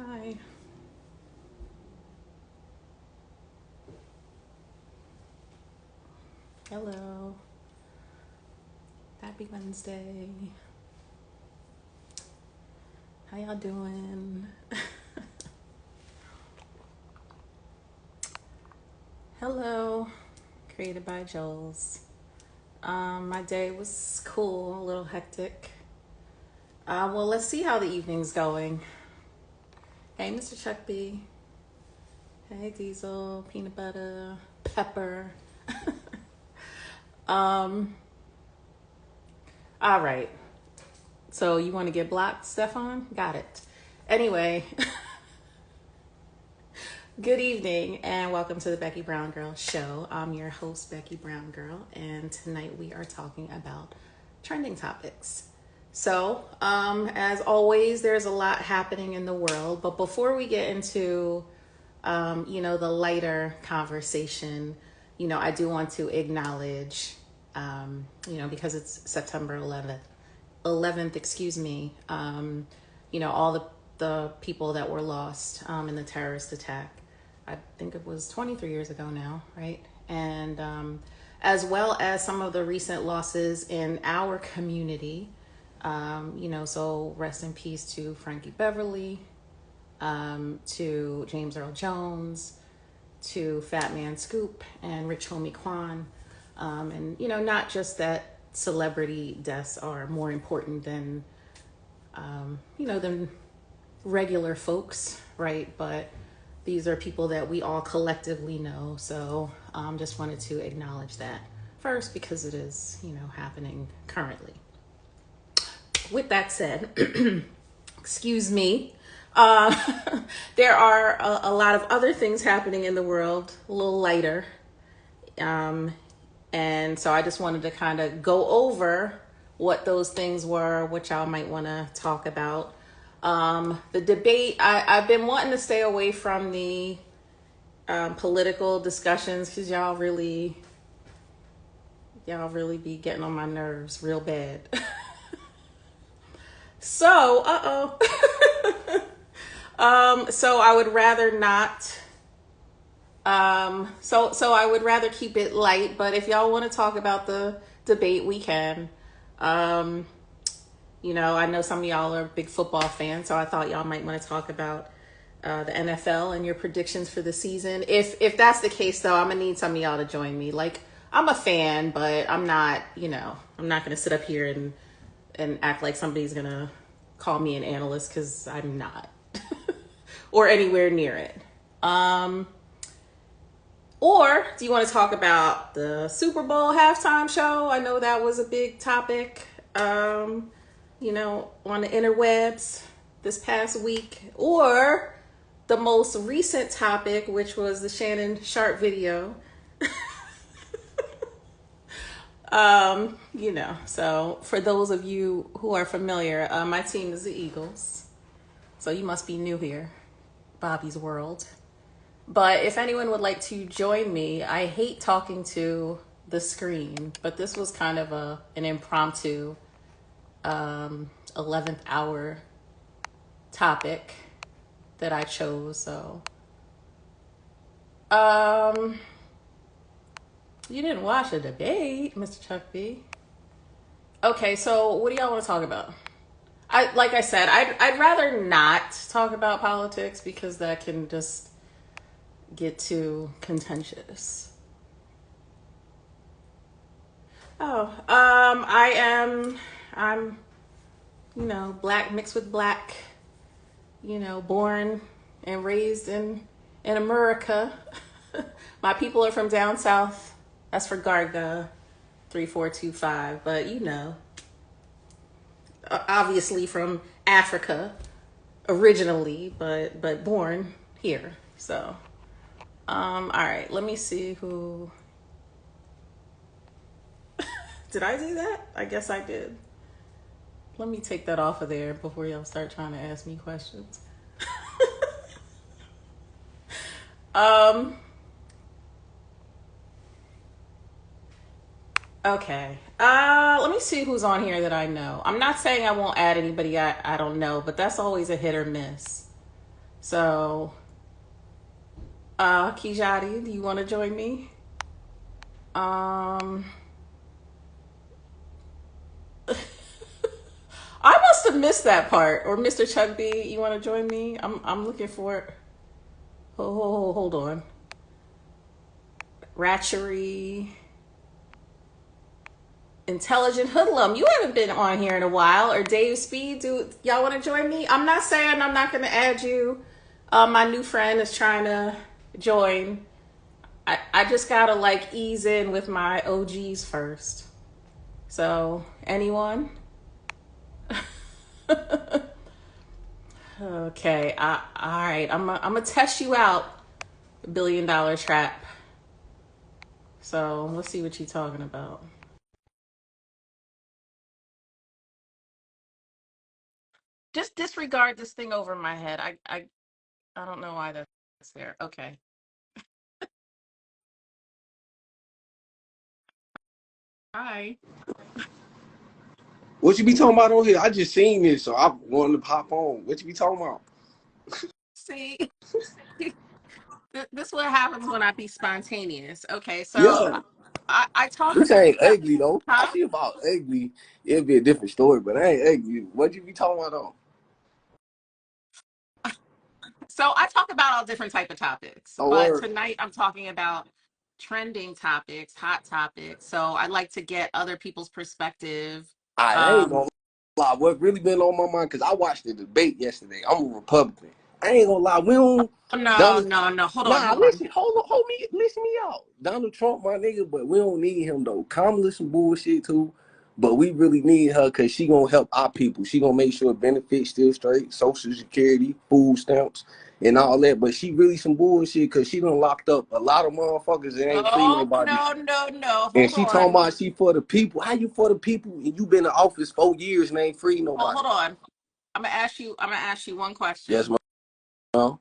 Hi. Hello. Happy Wednesday. How y'all doing? Hello. Created by Joel's. My day was cool, a little hectic. Well, let's see how the evening's going. Hey, Mr. Chuck B. Hey, Diesel, Peanut Butter, Pepper. All right. So you want to get blocked, Stefan? Got it. Anyway, good evening and welcome to the Becky Brown Girl Show. I'm your host, Becky Brown Girl, and tonight we are talking about trending topics. So, as always, there's a lot happening in the world, but before we get into, the lighter conversation, I do want to acknowledge, because it's September 11th, all the people that were lost in the terrorist attack. I think it was 23 years ago now, right? And as well as some of the recent losses in our community. So rest in peace to Frankie Beverly, to James Earl Jones, to Fat Man Scoop and Rich Homie Quan. And not just that celebrity deaths are more important than, than regular folks, right? But these are people that we all collectively know. So just wanted to acknowledge that first because it is, happening currently. With that said, excuse me, there are a lot of other things happening in the world, a little lighter. And so I just wanted to kind of go over what those things were, which y'all might want to talk about. The debate, I've been wanting to stay away from the political discussions because y'all really be getting on my nerves real bad. So, so I would rather not. So I would rather keep it light. But if y'all want to talk about the debate, we can. I know some of y'all are big football fans, so I thought y'all might want to talk about the NFL and your predictions for the season. If that's the case, though, I'm gonna need some of y'all to join me. Like, I'm a fan, but I'm not. I'm not gonna sit up here and act like somebody's gonna call me an analyst because I'm not, or anywhere near it. Or do you want to talk about the Super Bowl halftime show? I know that was a big topic, on the interwebs this past week. Or the most recent topic, which was the Shannon Sharp video. So for those of you who are familiar, my team is the Eagles. So you must be new here, Bobby's World. But if anyone would like to join me, I hate talking to the screen, but this was kind of an impromptu 11th hour topic that I chose. So, you didn't watch the debate, Mr. Chuck B. Okay, so what do y'all want to talk about? Like I said, I'd rather not talk about politics because that can just get too contentious. I'm black mixed with black, born and raised in America. My people are from down south. That's for Garga 3425, but obviously from Africa originally, but born here. So, all right, let me see who. Did I do that? I guess I did. Let me take that off of there before y'all start trying to ask me questions. Okay. Let me see who's on here that I know. I'm not saying I won't add anybody I don't know, but that's always a hit or miss. So, Kijati, do you want to join me? Um, I must have missed that part. Or Mr. Chuck B, you want to join me? I'm looking for. Hold on. Ratchery. Intelligent Hoodlum. You haven't been on here in a while. Or Dave Speed. Do y'all want to join me? I'm not saying I'm not going to add you. My new friend is trying to join. I just gotta like ease in with my OGs first. So, anyone? Okay, all right. I'm gonna test you out, $1 billion trap. So let's see what you're talking about. Just disregard this thing over my head. I don't know why that's there. Okay. Hi. What you be talking about on here? I just seen this, so I wanted to pop on. What you be talking about? See, this is what happens when I be spontaneous. Okay, so Yeah, I talk this ain't about, ugly though. I huh? see about ugly. It'd be a different story, but I ain't ugly. What you be talking about on? So I talk about all different type of topics, Oh, but word. tonight I'm talking about trending topics, hot topics. So I like to get other people's perspective. I ain't Um, gonna lie. What really been on my mind? Cause I watched the debate yesterday. I'm a Republican. I ain't gonna lie. We don't. no, Donald. no, no. Hold on, Nah, hold on. listen. Hold on. Hold me. Listen me out. Donald Trump, my nigga, but we don't need him though. Kamala some bullshit too. But we really need her because she gonna help our people. She gonna make sure benefits still straight, Social Security, food stamps, and all that. But she really some bullshit because she done locked up a lot of motherfuckers that ain't free Oh nobody. no, no, no. And Hold she talking on. about she for the people. How you for the people? And you been in office 4 years and ain't free nobody. Hold on. I'm gonna ask you one Yes, question. ma'am.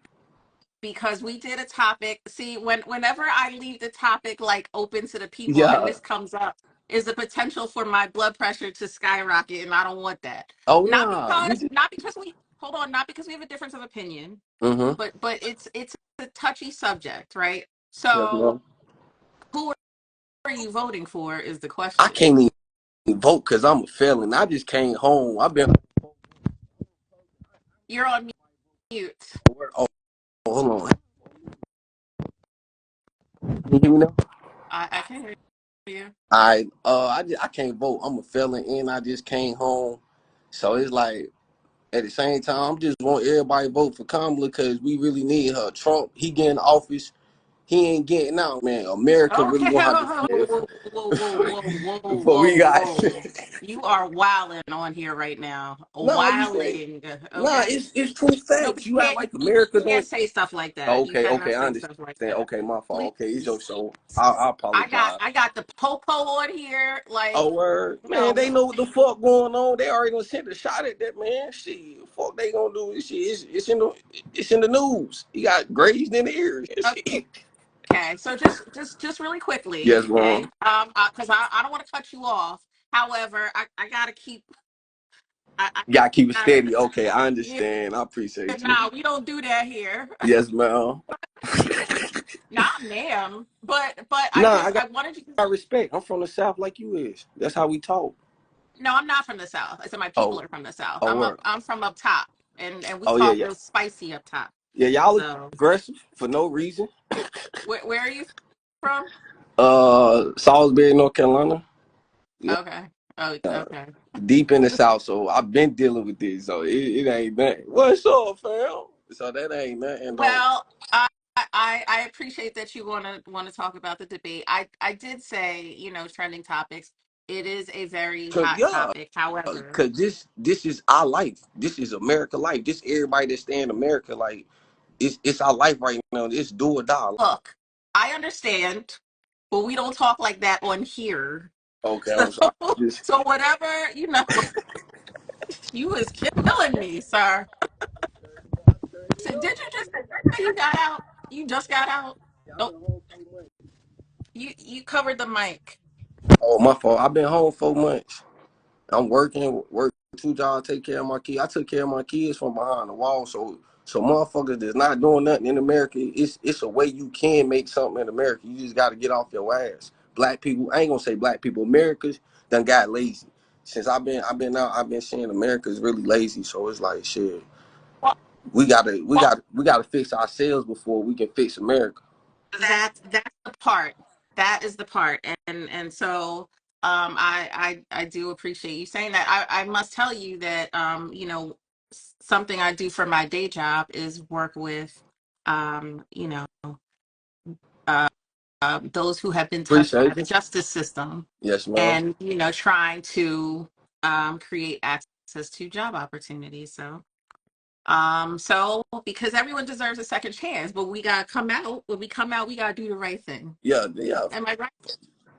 Because we did a topic. See, whenever I leave the topic like open to the people and Yeah. this comes up, is the potential for my blood pressure to skyrocket, and I don't want that. Oh Not nah. We because just. not because we hold on, not because we have a difference of opinion, Mm-hmm. but it's a touchy subject, right? Yes, So ma'am. who are you voting for is the I question. can't even vote because I'm a felon. I just came home. I've been. You're on mute. Oh, hold on. Can you hear me now? I can hear you. I can't vote. I'm a felon, and I just came home. So it's like at the same time, I'm just want everybody to vote for Kamala because we really need her. Trump, he getting office, he ain't getting out, man. America really Okay, gonna have to whoa, feel whoa, whoa, whoa, whoa, whoa, before we whoa, got. whoa. You are wilding on here right now. Nah, you say. Wilding. Nah, Okay. it's true No, but facts. You act like America you can't don't. say stuff like that. You Okay, cannot okay, I say understand. stuff like that. Okay, my fault. Please. Okay, it's your show. I apologize. I got the popo on here. Oh Like, word, man, no. they know what the fuck going on. They already done sent a shot at that man. Shit, fuck they gonna do this shit. It's in the news. He got grazed in the ears. Shit. Okay. So just really quickly, Yes, okay? ma'am. Because I don't want to cut you off. However, I gotta keep. I You gotta keep it gotta. steady. Okay, I Yeah. understand. I appreciate you. Nah, we don't do that here. Yes, ma'am. Not ma'am. But Nah, I I got wanted you to. respect. I'm from the South like you is. That's how we talk. No, I'm not from the South. I said my people Oh, are from the South. oh, word. I'm from up top, and we Oh yeah, talk yeah, real spicy up top. yeah. Y'all So aggressive for no reason. where are you from? Salisbury, North Carolina. Okay. Oh, okay. Deep in the South, so I've been dealing with this, so it ain't nothing. What's up, fam? So that ain't nothing, though. Well, I appreciate that you want to talk about the debate. I did say, trending topics. It is a very Cause hot yeah, topic. However, cause this is our life. This is America life. This everybody that stay in America, like it's our life right now. It's do or die. look, I understand, but we don't talk like that on here. Okay, So I'm sorry. Just so whatever, you is killing me, sir. So did you just say you got out? You just got out? Don't you covered the mic. oh my fault. I've been home 4 months. I'm working 2 jobs, take care of my kids. I took care of my kids from behind the wall, so So motherfuckers that's not doing nothing in America, it's a way you can make something in America. You just got to get off your ass. Black people, I ain't gonna say black people. America's done got lazy. Since I've been out, I've been seeing America's really lazy. So it's like shit. Well, We gotta fix ourselves before we can fix America. that's the part. That is the part. And so I do appreciate you saying that. I must tell you that something I do for my day job is work with um, you know, uh, those who have been touched by Appreciate the you. justice system, Yes, ma'am. and trying to create access to job opportunities. So because everyone deserves a second chance, but we gotta come out. When we come out, we gotta do the right thing. Yeah, yeah. Am I right?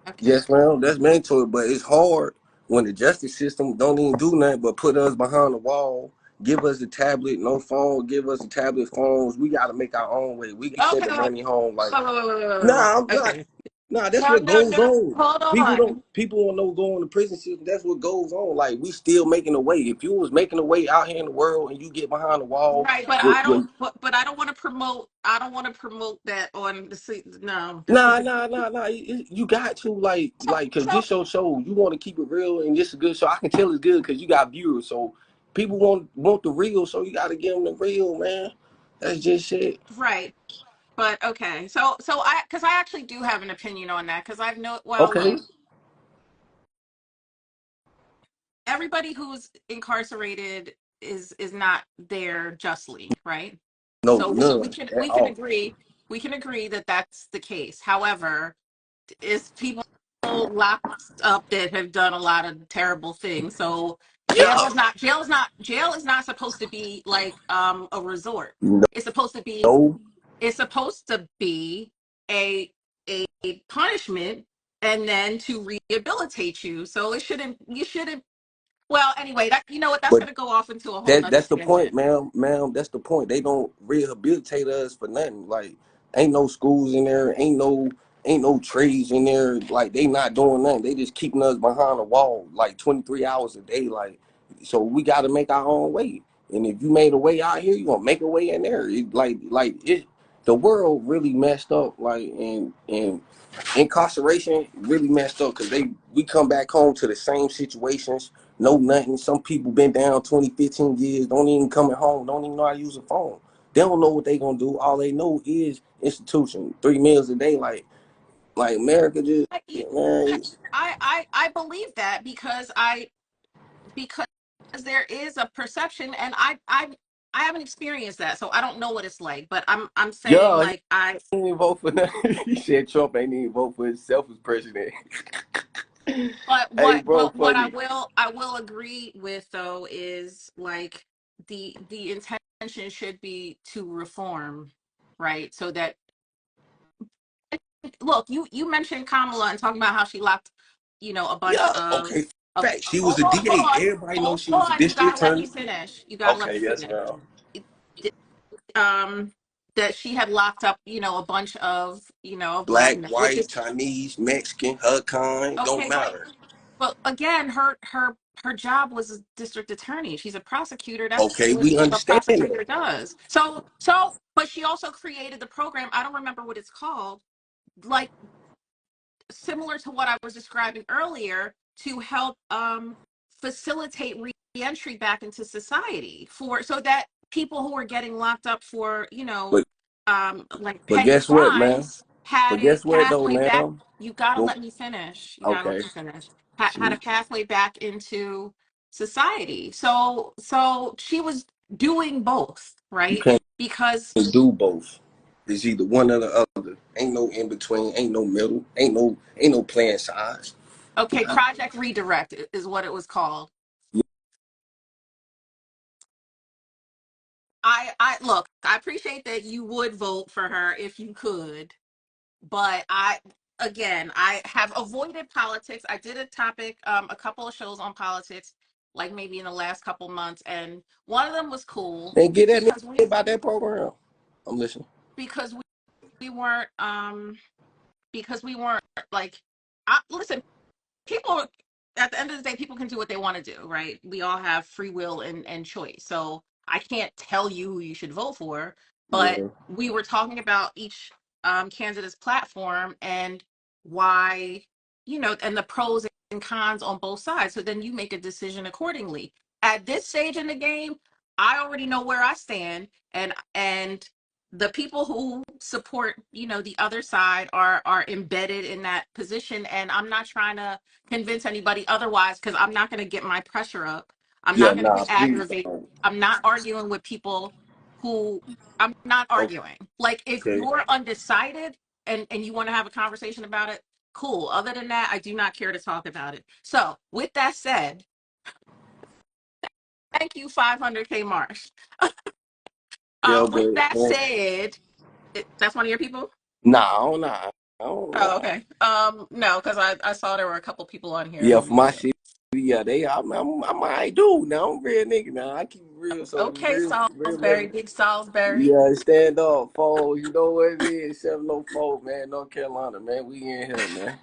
Okay. Yes, ma'am. That's mental, but it's hard when the justice system don't even do nothing but put us behind the wall. Give us the tablet, no phone. Give us the tablet phones. We got to make our own way. We can send Okay. the Wait, money home. Like, wait, wait, wait, wait, wait, wait. nah, I'm not. Okay. Nah, that's No, what no, goes no. on. Hold People don't. on. People don't know going to prison system. That's what goes on. Like, we still making a way. If you was making a way out here in the world and you get behind the wall, Right, but with, I don't. with But I don't want to promote. I don't want to promote that on the. No, that's a Nah, big. nah, nah, nah. You got to cause So this your show. You want to keep it real, and this is a good show. I can tell it's good because you got viewers. So people want the real, so you got to give them the real, man. That's just it. right, but okay. So because I actually do have an opinion on that because I've no. Well, Okay. look, everybody who's incarcerated is not there justly, right? No, So none at all. we can agree that that's the case. However, is people locked up that have done a lot of terrible things. So Yeah. jail is not supposed to be like a resort. No. It's supposed to be No. it's supposed to be a a punishment and then to rehabilitate you. So you shouldn't well anyway, that you know what, that's But gonna go off into a whole nother that's the point, tangent. ma'am. That's the point. They don't rehabilitate us for nothing. Like, ain't no schools in there. Ain't no trades in there. Like, they not doing nothing. They just keeping us behind the wall like 23 hours a day. Like, so we got to make our own way. And if you made a way out here, you gonna make a way in there. The world really messed up. Like, and incarceration really messed up because we come back home to the same situations. No nothing. Some people been down 20, 15 years, don't even coming home, don't even know how to use a phone. They don't know what they gonna do. All they know is institution. 3 meals a day, like America just I, man. I believe that because there is a perception and I haven't experienced that, so I don't know what it's like, but I'm saying Yeah, he like I ain't even vote for nothing. He said Trump ain't even vote for himself as president. but Hey, bro, what funny. I will agree with though is like the intention should be to reform, right? So that look, you mentioned Kamala and talking about how she locked, a bunch Yeah, okay. of Fact, she was a DA. Everybody knows hold she was a on, you district gotta let me attorney. finish. You gotta let Okay, me yes, finish. ma'am. um that she had locked up, a bunch of black Black, men, which white, is Chinese, Mexican, her kind, don't okay, matter. but again, her job was a district attorney. She's a prosecutor. That's Okay, what we a understand that. prosecutor does. But she also created the program. I don't remember what it's called, like similar to what I was describing earlier, to help facilitate reentry back into society for so that people who are getting locked up for But like but petty guess what, man? crimes had But a guess what though, pathway back. ma'am? You gotta Well, let me finish. You gotta okay, let me finish. Had a shoot. pathway back into society. So she was doing both, You right? can't Because do both. It's either one or the other. Ain't no in between. Ain't no middle. Ain't no playing sides. okay, Project Redirect is what it was called. I look, I appreciate that you would vote for her if you could, but I have avoided politics. I did a topic, a couple of shows on politics, like maybe in the last couple months, and one of them was cool And get at me because we about that program. I'm listening. because we weren't like listen, people at the end of the day, people can do what they want to do, right? We all have free will and choice. So I can't tell you who you should vote for, but Yeah. we were talking about each candidate's platform and why, and the pros and cons on both sides. So then you make a decision accordingly. At this stage in the game, I already know where I stand, and the people who support, the other side are embedded in that position, and I'm not trying to convince anybody otherwise because I'm not going to get my pressure up. I'm Yeah, not going to nah, get please aggravated. don't. I'm not arguing with people who I'm not Okay. arguing. Like if Okay. you're undecided and you want to have a conversation about it, cool. Other than that, I do not care to talk about it. So with that said, thank you, 500K Marsh. Yeah, With but that said, that's one of your people? nah, I don't know. I don't Oh, know. okay. No, because I saw there were a couple people on here Yeah, who for my you shit, yeah, I might do. Now I'm real nigga. Now I keep it real, so okay, real Salisbury, nigga. big Salisbury. Yeah, stand up, folks. You know what it is? 704, man. North Carolina, man. We in here, man.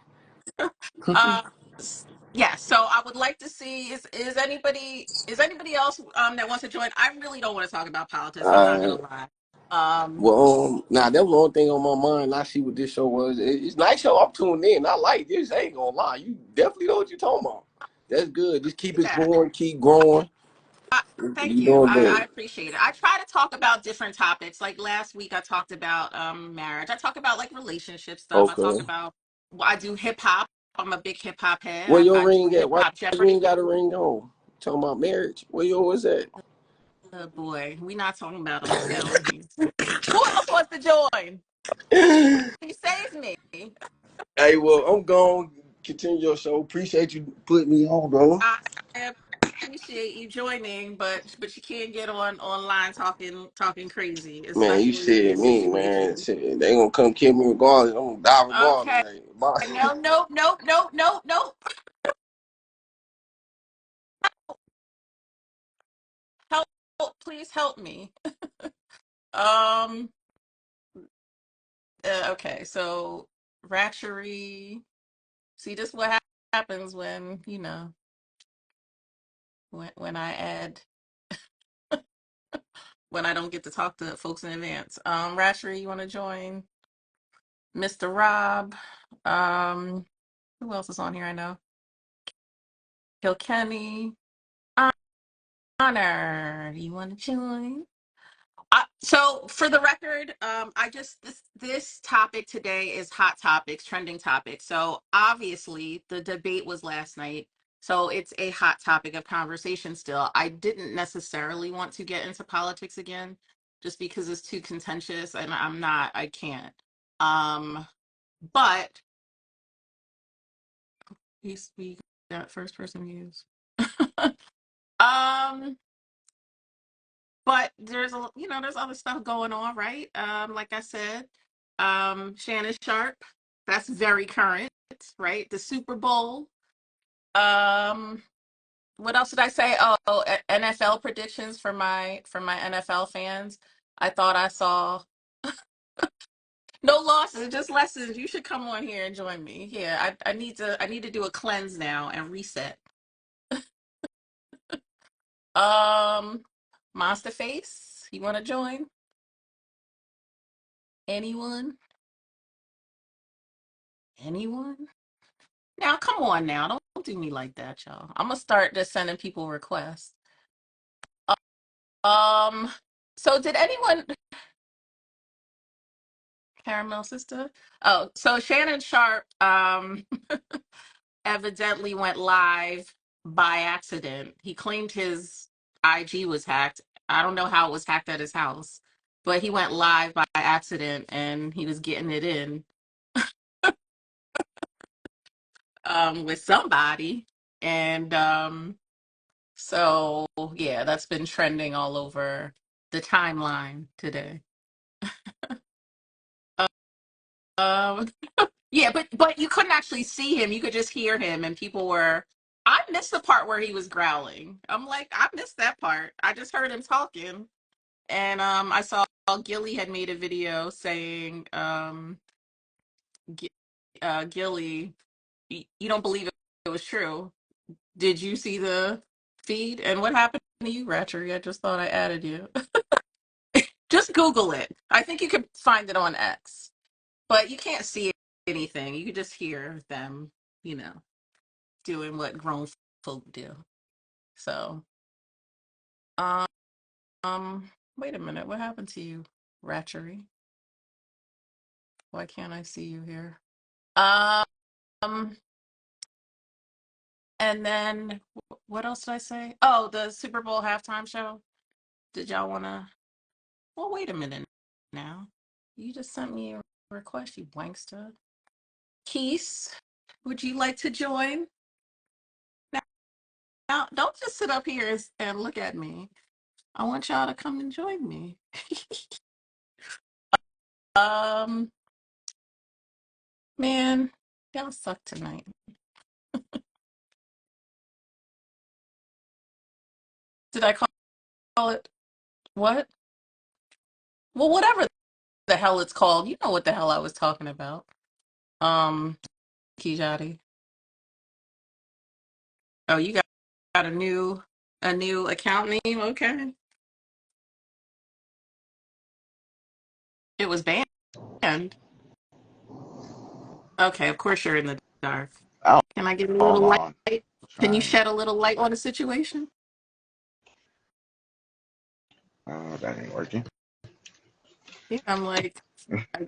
Uh, yeah. So I would like to see is anybody else that wants to join? I really don't want to talk about politics. I'm not Uh, gonna lie. Um, well, nah, that was the only thing on my mind. I see what this show was. It's a nice show. I'm tuned in. I like this. I ain't gonna lie. You definitely know what you're talking about. That's good. Just keep it yeah. going. Keep growing. Thank You you. doing I good. appreciate it. I try to talk about different topics. Like last week, I talked about marriage. I talk about like relationship stuff. I talk Okay. about I do hip hop. I'm a big hip hop head. Where your I do ring at? hip Why hop you ain't Jeopardy. got a ring on? Talking about marriage. Where yours at? Oh boy, we not talking about that on here. Who else wants to join? He saves me. Hey, well, I'm going to continue your show. Appreciate you putting me on, bro. I appreciate you joining, but you can't get online talking crazy, Man, you especially in said this me, man. situation. Shit, they gonna come kill me regardless. I'm gonna die Okay. regardless. Hey, bye. No, no, no, no, no, no. Help, please help me. Um, okay, so Ratchery. See, this what happens when, when I add when I don't get to talk to folks in advance. Ratchery, you want to join? Mr. Rob. Um, who else is on here? I know. Kilkenny. Honor. You want to join? So for the record, I just this topic today is hot topics, trending topics. So obviously the debate was last night, so it's a hot topic of conversation still. I didn't necessarily want to get into politics again, just because it's too contentious, and I can't. Um, but we got first person views. um. But there's other stuff going on, right? Like I said, Shannon Sharp, that's very current, right? The Super Bowl. Um, what else did I say? Oh, NFL predictions for my NFL fans. I thought I saw no losses, just lessons. You should come on here and join me. Yeah, I need to do a cleanse now and reset. Um, Monster Face, you want to join? Anyone? Anyone? Now, come on now. Don't do me like that, y'all. I'm gonna start just sending people requests. Um, so did anyone Caramel Sister? Oh, so Shannon Sharp evidently went live by accident. He claimed his IG was hacked. I don't know how it was hacked at his house, but he went live by accident and he was getting it in with somebody. And so yeah, that's been trending all over the timeline today. Um, yeah, but you couldn't actually see him. You could just hear him, and people were. I missed the part where he was growling. I'm like, I missed that part. I just heard him talking, and I saw Gilly had made a video saying, G- Gilly, you don't believe it was true. Did you see the? feed. And what happened to you, Ratchery? I just thought I added you. Just Google it. I think you can find it on X, but you can't see anything. You can just hear them, you know, doing what grown folk do. So, um, wait a minute. What happened to you, Ratchery? Why can't I see you here? Um, and then what else did I say? Oh, the Super Bowl halftime show. Did y'all want to? Well, wait a minute now. You just sent me a request, you wankster. Keys, would you like to join? Now, don't just sit up here and look at me. I want y'all to come and join me. um, man, y'all suck tonight. Did I call it what? Well, whatever the hell it's called. You know what the hell I was talking about. Um, Kijati. Oh, you got a new account name? Okay. It was banned. Okay, of course you're in the dark. Oh, Can I get a little hold light? on. Can you Trying. shed a little light on the situation? That ain't working. Yeah, I'm like, I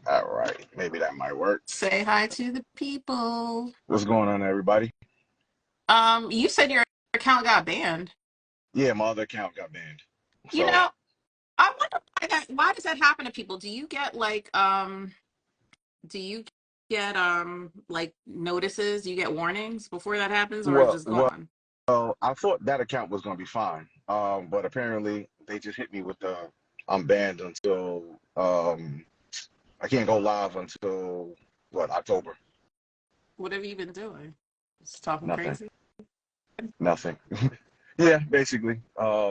All right. Maybe that might work. say hi to the people. What's going on, everybody? You said your account got banned. Yeah, my other account got banned. You So, know, I wonder why does that happen to people? Do you get like notices? Do you get warnings before that happens, or it's well, just well, gone? I thought that account was gonna be fine. But apparently they just hit me with the I'm banned until I can't go live until what, October? What have you been doing? Just talking Nothing. crazy? Nothing. Yeah, basically.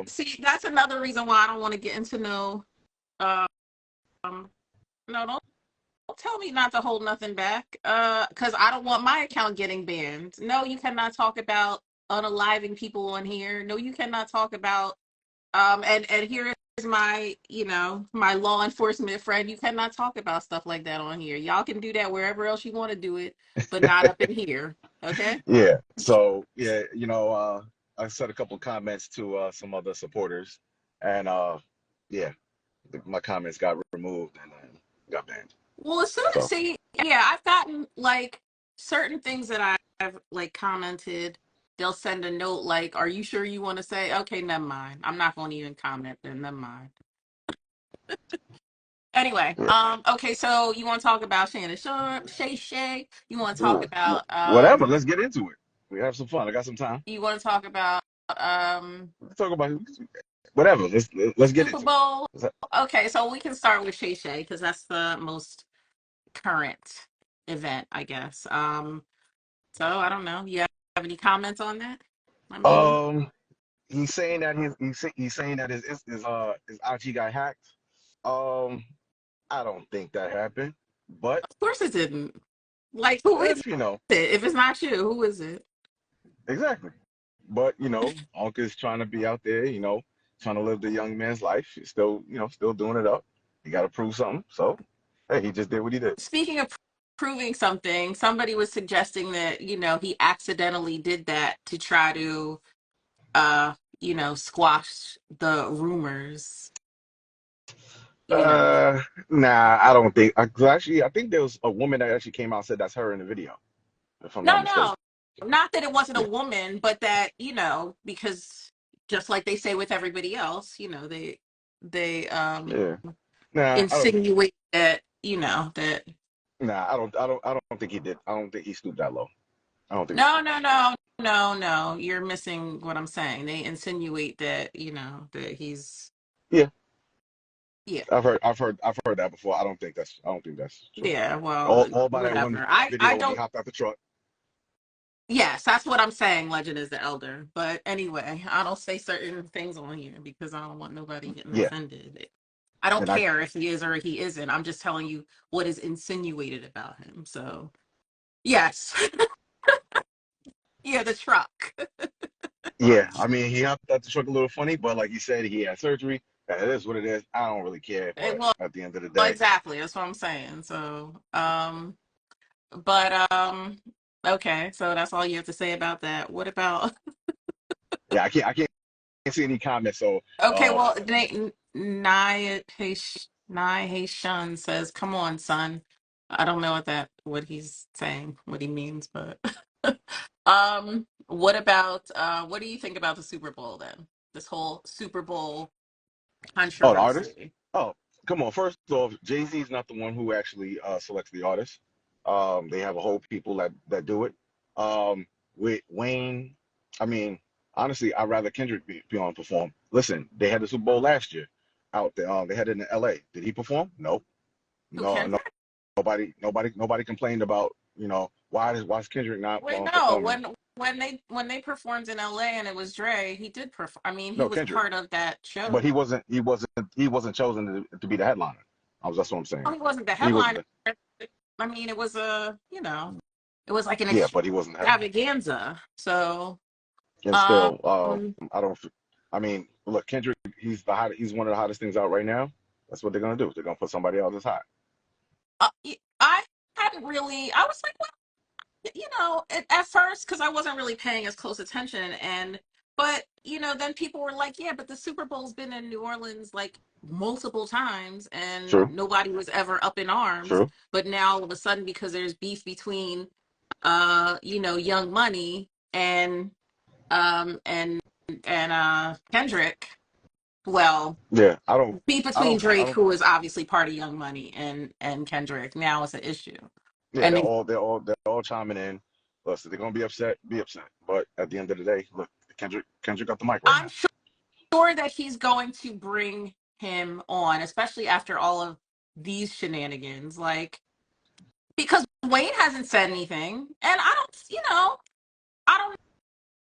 See, that's another reason why I don't want to get into no um no, don't tell me not to hold nothing back. Because I don't want my account getting banned. No, you cannot talk about unaliving people on here. No, you cannot talk about and here is my, my law enforcement friend. You cannot talk about stuff like that on here. Y'all can do that wherever else you want to do it, but not up in here. Okay? Yeah. So yeah, I said a couple comments to some other supporters, and yeah, my comments got removed and then got banned. Well, as soon as So see, yeah, I've gotten like certain things that I've like commented. They'll send a note like, "Are you sure you want to say?" Okay, never mind. I'm not going to even comment. Then never mind. Anyway, yeah. okay, so you want to talk about Shannon Sharp, Shay Shay? You want to talk Ooh, about whatever. Let's get into it. We have some fun. I got some time. you want to talk about um Let's talk about whatever. Let's get Super into it. Bowl? What's that? Okay, so we can start with Shay Shay because that's the most current event, I guess. So I don't know. You have any comments on that? I mean, He's saying that he's saying that his IG got hacked. Um, I don't think that happened, but of course it didn't. Like, who is if you know it? If it's not you, who is it? exactly. But Unc is trying to be out there, trying to live the young man's life. He's still, still doing it up. He got to prove something. So, hey, he just did what he did. Speaking of proving something, somebody was suggesting that, he accidentally did that to try to, uh, squash the rumors, you know. Uh, nah, I don't think. 'Cause actually, I think there was a woman that actually came out and said that's her in the video, if I'm not No, mistaken. no, not that it wasn't a Yeah, woman, but that, because just like they say with everybody else, they yeah. Nah, I don't. insinuate that, that Nah, I don't think he did. I don't think he stooped that low. I don't think he no, stooped no, that low. no, no, no. You're missing what I'm saying. They insinuate that, that he's Yeah, yeah. I've heard that before. I don't think that's true. Yeah, well, All by that one whatever. I video when he don't hopped out the truck. yes, that's what I'm saying. Legend is the elder. But anyway, I don't say certain things on here because I don't want nobody getting Yeah, offended. I don't and I care if he is or he isn't. I'm just telling you what is insinuated about him. So, yes. Yeah, the truck. Yeah, I mean, he hopped out the truck a little funny, but like you said, he had surgery. That is what it is. I don't really care, but Well, at the end of the day, exactly. That's what I'm saying. So, but okay. So that's all you have to say about that. What about? yeah, I can't see any comments. So, Okay, well, Nye Haitian says, "Come on, son." I don't know what he's saying, what he means, but what about what do you think about the Super Bowl then? This whole Super Bowl oh, the artist? controversy. Oh, come on. First off, Jay-Z is not the one who actually selects the artist. They have a whole people that do it. With Wayne, I mean, honestly, I'd rather Kendrick be on perform. Listen, they had the Super Bowl last year out there. They had it in LA. Did he perform? Nope. Who No, no, Kendrick? nobody complained about, why's Kendrick not Wait, no. performing? When they performed in LA and it was Dre, he did perform. I mean, he No, was Kendrick. part of that But show. he wasn't chosen to be the headliner. That's what I'm Oh, saying. he wasn't the He wasn't headliner. I mean, it was it was like an yeah, but he wasn't the headliner. extravaganza. So, And um, still, I don't. I mean, look, Kendrick, he's one of the hottest things out right now. That's what they're gonna do. They're gonna put somebody else as hot. I hadn't really. I was like, well, at first because I wasn't really paying as close attention, but then people were like, yeah, but the Super Bowl's been in New Orleans like multiple times, and True, nobody was ever up in arms. true. But now all of a sudden, because there's beef between, Young Money and um and Kendrick. Well, Yeah, beef between I Drake, don't. who is obviously part of Young Money, and Kendrick. Now it's an issue, Yeah, and they're all chiming in. Listen, they're gonna be upset, be upset. But at the end of the day, look, Kendrick got the mic right I'm now. sure that he's going to bring him on, especially after all of these shenanigans. Like, because Wayne hasn't said anything, and I don't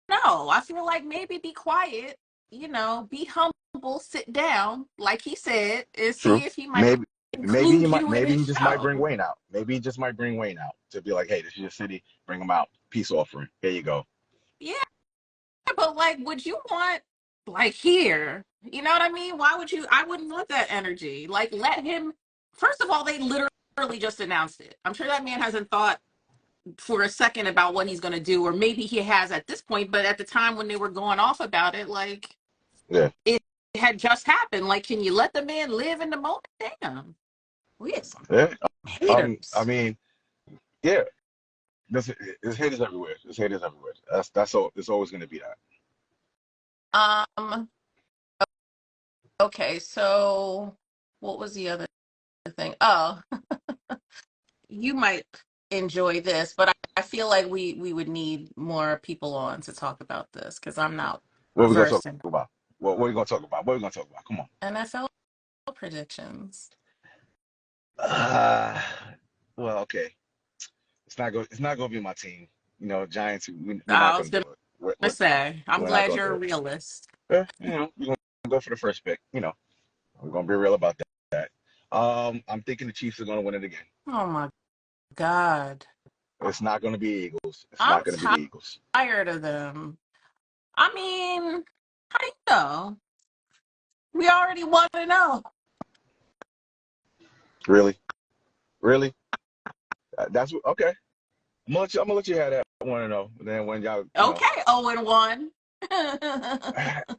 know. I feel like maybe be quiet, be humble, sit down, like he said, and see True. if he might Maybe include you in maybe his he just might show. bring Wayne out. Maybe he just might bring Wayne out to be like, hey, this is your city, bring him out. Peace offering. Here you go. Yeah, but like, would you want like here? You know what I mean? Why would you? I wouldn't want that energy. Like, let him. First of all, they literally just announced it. I'm sure that man hasn't thought for a second about what he's going to do, or maybe he has at this point. But at the time when they were going off about it, like Yeah. it had just happened. Like, can you let the man live in the moment? Damn, we had some Yeah. I haters. mean, yeah. There's haters everywhere. There's haters everywhere. That's all. It's always gonna be that. Um. Okay, so what was the other thing? Oh, you might enjoy this, but I feel like we would need more people on to talk about this because I'm not What are we gonna talk versed in about? What are we gonna talk about? What are we gonna talk about? Come on. NFL predictions. Uh, well, okay. It's not gonna be my team. Giants. We're not I gonna was do gonna it. We're, we're, say, I'm we're not glad gonna you're do a it. realist. We're gonna go for the first pick. We're gonna be real about that. I'm thinking the Chiefs are gonna win it again. Oh my God. It's not gonna be Eagles. It's I'm not gonna be the Eagles. tired of them. I mean, how do you know? We already want to know. Really, really. Okay. I'm gonna let you have that 1-0. Then when y'all, Okay, 0-1.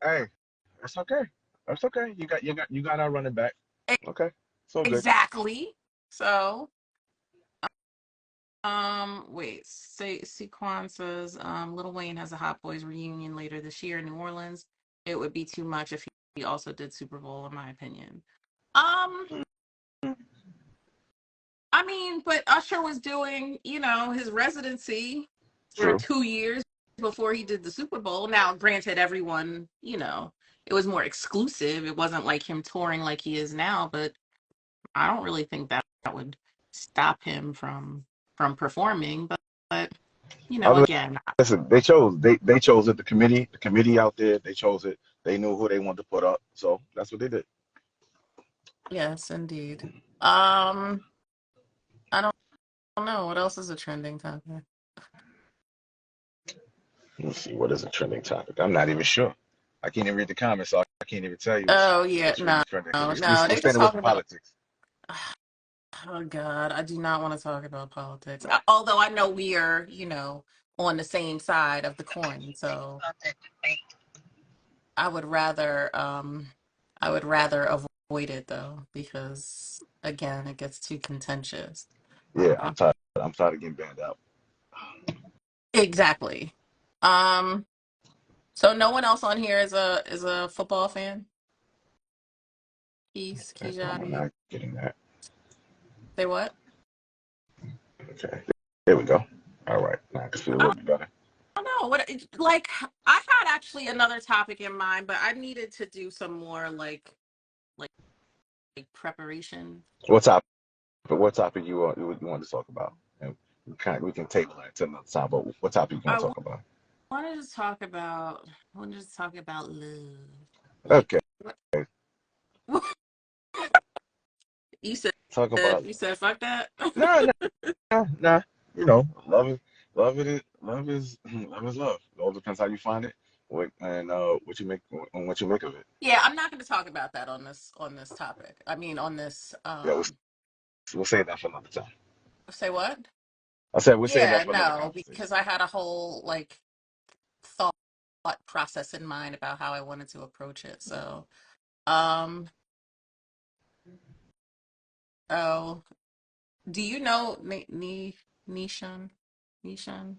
hey, that's okay. That's okay. You got our running back. Okay, it's all good. Exactly. So, wait. Say Sequan says, Lil Wayne has a Hot Boys reunion later this year in New Orleans. It would be too much if he also did Super Bowl, in my opinion. Um, I mean, but Usher was doing, his residency for True. 2 years before he did the Super Bowl. Now, granted, everyone, it was more exclusive. It wasn't like him touring like he is now, but I don't really think that would stop him from performing. But I mean, again, listen, they chose it. The committee out there, they chose it. They knew who they wanted to put up, so that's what they did. yes, indeed. Um, I don't know what else is a trending topic. Let me see. What is a trending topic? I'm not even sure. I can't even read the comments, so I can't even tell you Oh yeah, what's really no, trending. no, We're no. They just staying away talking from about. politics. Oh God, I do not want to talk about politics. Although I know we are, on the same side of the coin, so I would rather, I would rather avoid it though, because again, it gets too contentious. Yeah, Uh, I'm tired. I'm tired of getting banned out. exactly. Um, so no one else on here is a football fan. Okay, why am I Kijadi. not getting that? Say what? Okay, there we go. All right, now I can feel a I little bit better. don't know what like I had actually another topic in mind, but I needed to do some more like preparation. What topic? What topic you want to talk about? And we can table that to another time. But what topic you want I to talk about? wanted to talk about love. Okay, What you said talk about. you said fuck that. No, no, no, no. You know, love is love is love. It all depends how you find it, what you make and what you make of it. Yeah, I'm not going to talk about that on this topic. I mean on this Yeah, we'll save that for another time. say what? I said we'll save that Yeah, for another no, conversation. because I had a whole like thought process in mind about how I wanted to approach it. So, um oh, do you know Nishan? Nishan?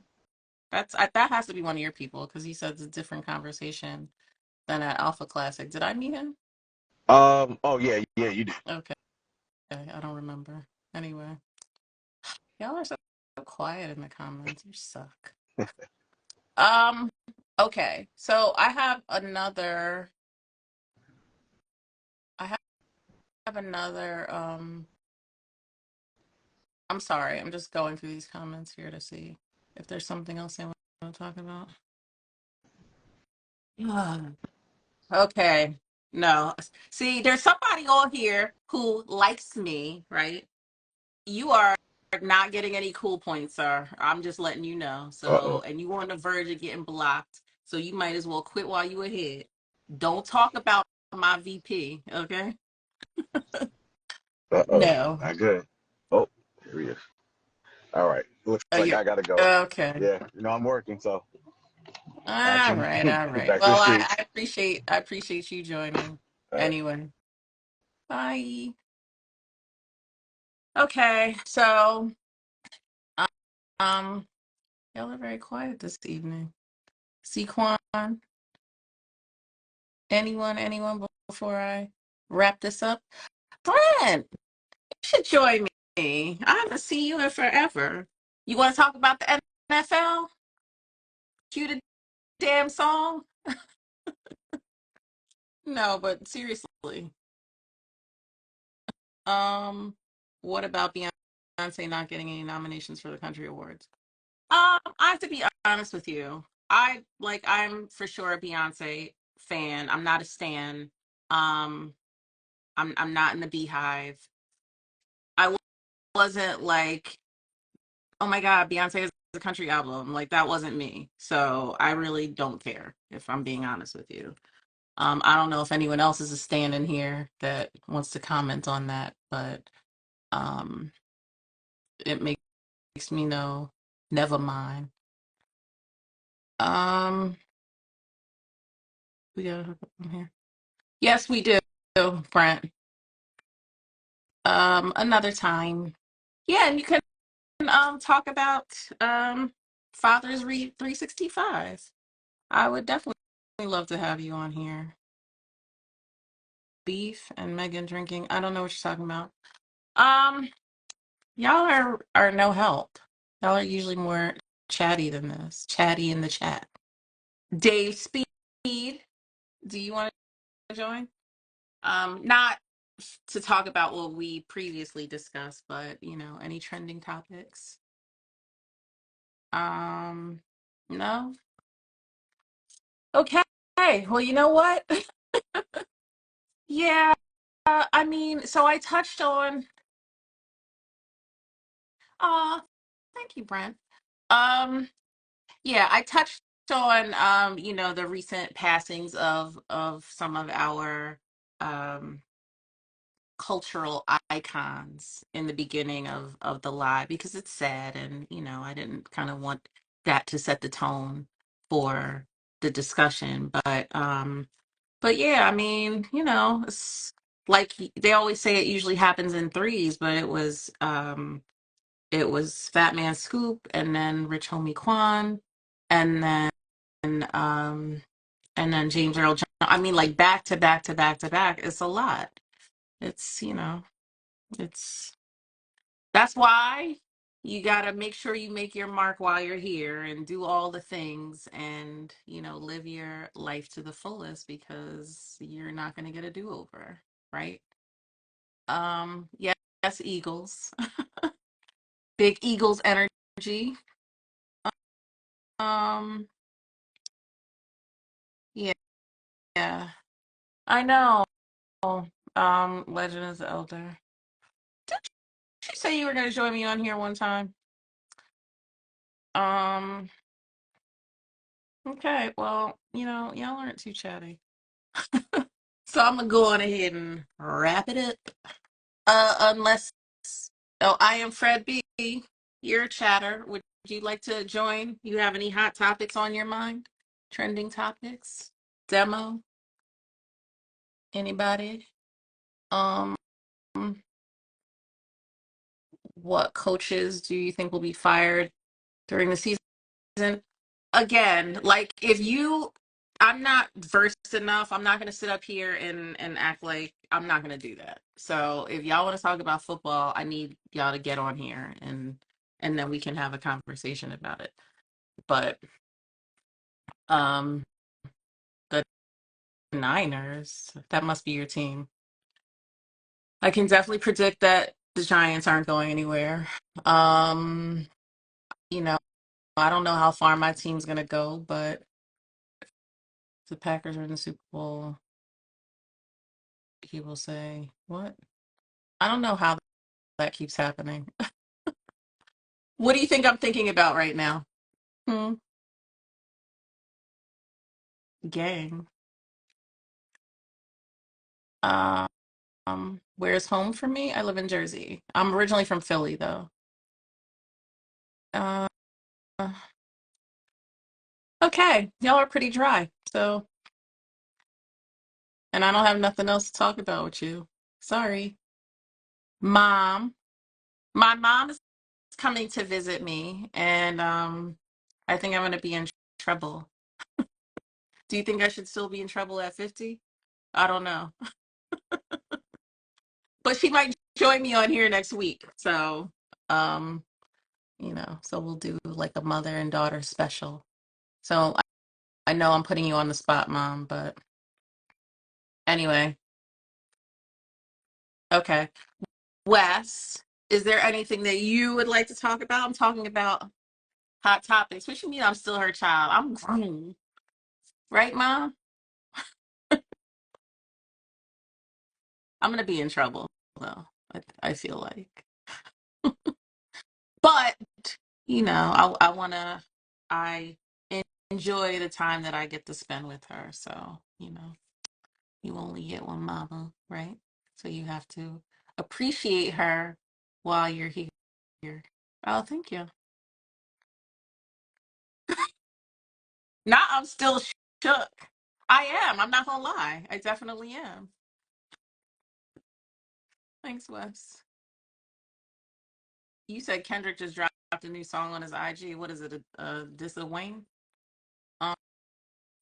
That has to be one of your people because he said it's a different conversation than at Alpha Classic. Did I meet him? Oh yeah, yeah, you did. Okay, I don't remember. Anyway, y'all are so quiet in the comments. You suck. Um, okay, so I have another. I'm sorry, I'm just going through these comments here to see if there's something else I want to talk about. Okay. No. See, there's somebody on here who likes me, right? You are not getting any cool points, sir. I'm just letting you know. Uh-oh. So, and you on the verge of getting blocked. So you might as well quit while you ahead. Don't talk about my VP, okay? Uh-oh. No. Not good. Oh, here he is. All right. Looks Oh, like you I gotta go. okay. Yeah, I'm working, so back All to right, all right. back to the Well, streets. I appreciate you joining. All right. Anyway. Bye. Okay, so um y'all are very quiet this evening. Sequan, anyone before I wrap this up? Brent, you should join me. I haven't seen you in forever. You want to talk about the NFL? Cue the damn song? No, but seriously. What about Beyonce not getting any nominations for the country awards? I have to be honest with you. I'm for sure a Beyonce fan. I'm not a stan. Um, I'm not in the Beehive. I wasn't like, oh my God, Beyonce has a country album. Like that wasn't me. So I really don't care if I'm being honest with you. I don't know if anyone else is a stan in here that wants to comment on that, but um, it makes me know. Never mind. Um, we got here. Yes, we do, Brent. Another time. Yeah, and you can talk about Father's Read 365. I would definitely love to have you on here. Beef and Megan drinking. I don't know what you're talking about. Um, y'all are no help. Y'all are usually more chatty than this. Chatty in the chat. Dave Speed, do you want to join? Not to talk about what we previously discussed, but any trending topics. No. Okay. Well, you know what? Yeah. I mean, so I touched on. Uh, thank you, Brent. Um, yeah, I touched on the recent passings of some of our um cultural icons in the beginning of the live, because it's sad, and I didn't kind of want that to set the tone for the discussion. But yeah, I mean, it's like they always say it usually happens in threes, but it was Fat Man Scoop, and then Rich Homie Quan, and then um and then James Earl Jones. I mean, like, back to back to back to back. It's a lot. It's that's why you got to make sure you make your mark while you're here and do all the things, and live your life to the fullest, because you're not going to get a do-over, right? Yeah, yes, Eagles. Big Eagles energy. Um yeah, yeah. I know. Legend is the elder. Did you say you were going to join me on here one time? Um okay, well, y'all aren't too chatty. So I'm gonna go on ahead and wrap it up. Unless, oh, I am Fred B. You're a chatter. Would you like to join? You have any hot topics on your mind? Trending topics? Demo? Anybody? Um, what coaches do you think will be fired during the season? Again, like, if you, I'm not versed enough. I'm not going to sit up here and act like I'm not going to do that. So if y'all want to talk about football, I need y'all to get on here, and then we can have a conversation about it. But um the Niners, that must be your team. I can definitely predict that the Giants aren't going anywhere. Um, you know, I don't know how far my team's going to go, but the Packers are in the Super Bowl. People say, what? I don't know how that keeps happening. What do you think I'm thinking about right now? Hmm? Gang. Where's home for me? I live in Jersey. I'm originally from Philly, though. Uh, okay. Y'all are pretty dry. So, and I don't have nothing else to talk about with you. Sorry. Mom. My mom is coming to visit me, and I think I'm going to be in trouble. Do you think I should still be in trouble at 50? I don't know. But she might join me on here next week. So, um, so we'll do like a mother and daughter special. So I know I'm putting you on the spot, Mom, but anyway, okay. Wes, is there anything that you would like to talk about? I'm talking about hot topics. What you mean I'm still her child? I'm grown. Right, Mom? I'm gonna be in trouble, though. I feel like. But, I enjoy the time that I get to spend with her. So, you only get one mama, right? So you have to appreciate her while you're here. Oh, thank you. Now I'm still shook. I am. I'm not gonna lie. I definitely am. Thanks, Wes. You said Kendrick just dropped a new song on his IG. What is it? This a Wayne?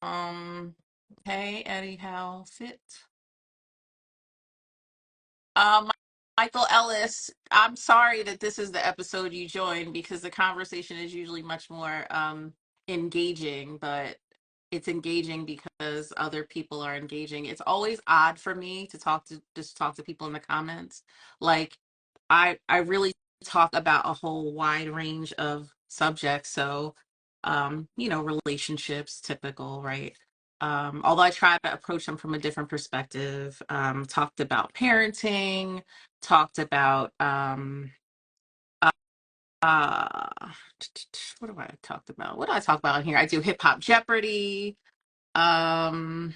Um, hey, Eddie, how fit? Um, Michael Ellis, I'm sorry that this is the episode you joined, because the conversation is usually much more engaging, but it's engaging because other people are engaging. It's always odd for me to talk to people in the comments. Like, I really talk about a whole wide range of subjects. So, relationships, typical, right? Although I try to approach them from a different perspective. Talked about parenting, talked about what have I talked about? What do I talk about in here? I do Hip Hop Jeopardy. I'm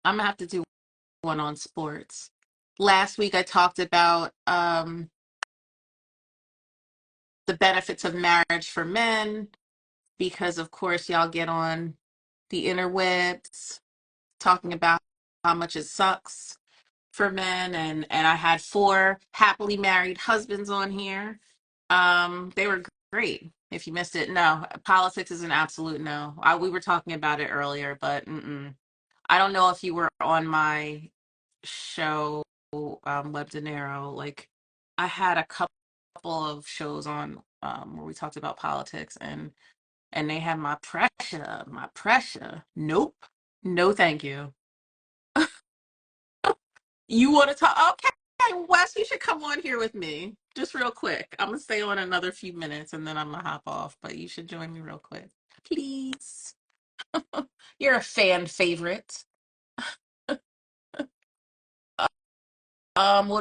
gonna have to do one on sports. Last week I talked about the benefits of marriage for men because of course y'all get on the interwebs talking about how much it sucks for men, and I had four happily married husbands on here. They were great. If you missed it, no, politics is an absolute no. We were talking about it earlier, but I don't know if you were on my show, Web De Niro. Like, I had a couple of shows on where we talked about politics, and they had my pressure. Nope, no, thank you. You want to talk? Okay, Wes, you should come on here with me. Just real quick. I'm gonna stay on another few minutes and then I'm gonna hop off, but you should join me real quick. Please. You're a fan favorite. What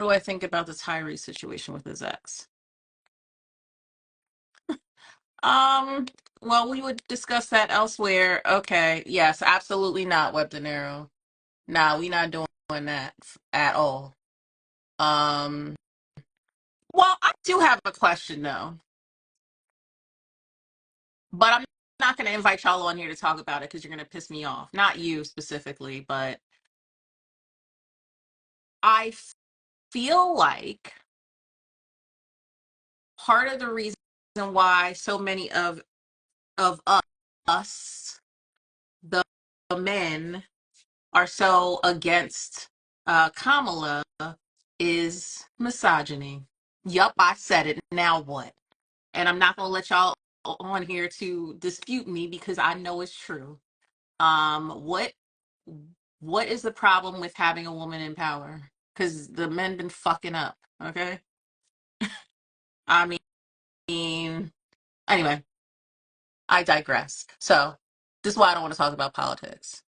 do I think about the Tyree situation with his ex? Um, well, we would discuss that elsewhere. Okay, yes, absolutely not, Web De Niro. Nah, we not doing that at all. Um, well, I do have a question though. But I'm not going to invite y'all on here to talk about it because you're going to piss me off. Not you specifically, but I feel like part of the reason why so many of us, the men, are so against Kamala is misogyny. Yup, I said it. Now what? And I'm not going to let y'all on here to dispute me because I know it's true. What is the problem with having a woman in power? Because the men been fucking up. Okay, I mean, anyway, I digress. So this is why I don't want to talk about politics.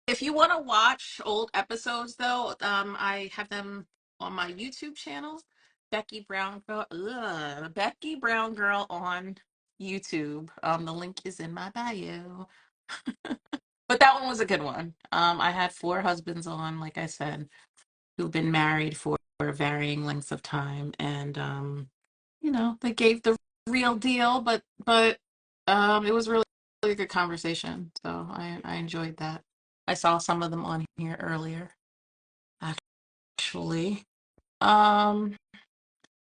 If, you want to watch old episodes, though, I have them on my YouTube channel, Becky Brown Girl. Becky Brown Girl on YouTube. The link is in my bio. But that one was a good one. I had four husbands on, like I said, who've been married for varying lengths of time, and they gave the real deal, but it was really, really good conversation. So I enjoyed that. I saw some of them on here earlier, actually. Um,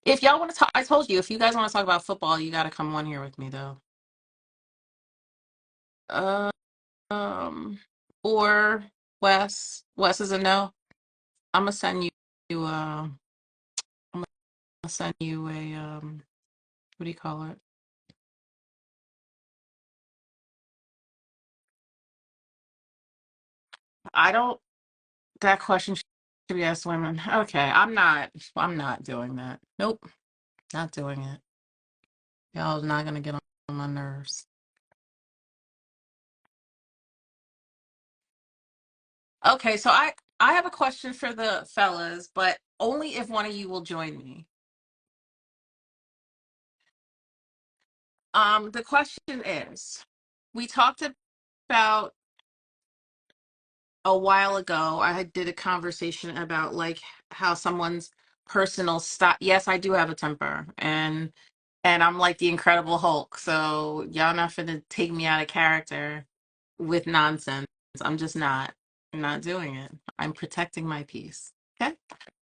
if y'all want to talk, I told you, if you guys want to talk about football, you got to come on here with me, though. Um, or Wes. Wes is a no. I'm gonna send you. I'm gonna send you a what do you call it? I don't. That question should be asked women. Okay, I'm not. I'm not doing that. Nope, not doing it. Y'all not gonna get on my nerves. Okay, so I have a question for the fellas, but only if one of you will join me. The question is, we talked about a while ago. Did a conversation about like how someone's personal style. Yes, I do have a temper, and I'm like the Incredible Hulk. So y'all not finna take me out of character with nonsense. I'm just not. I'm not doing it. I'm protecting my peace. Okay.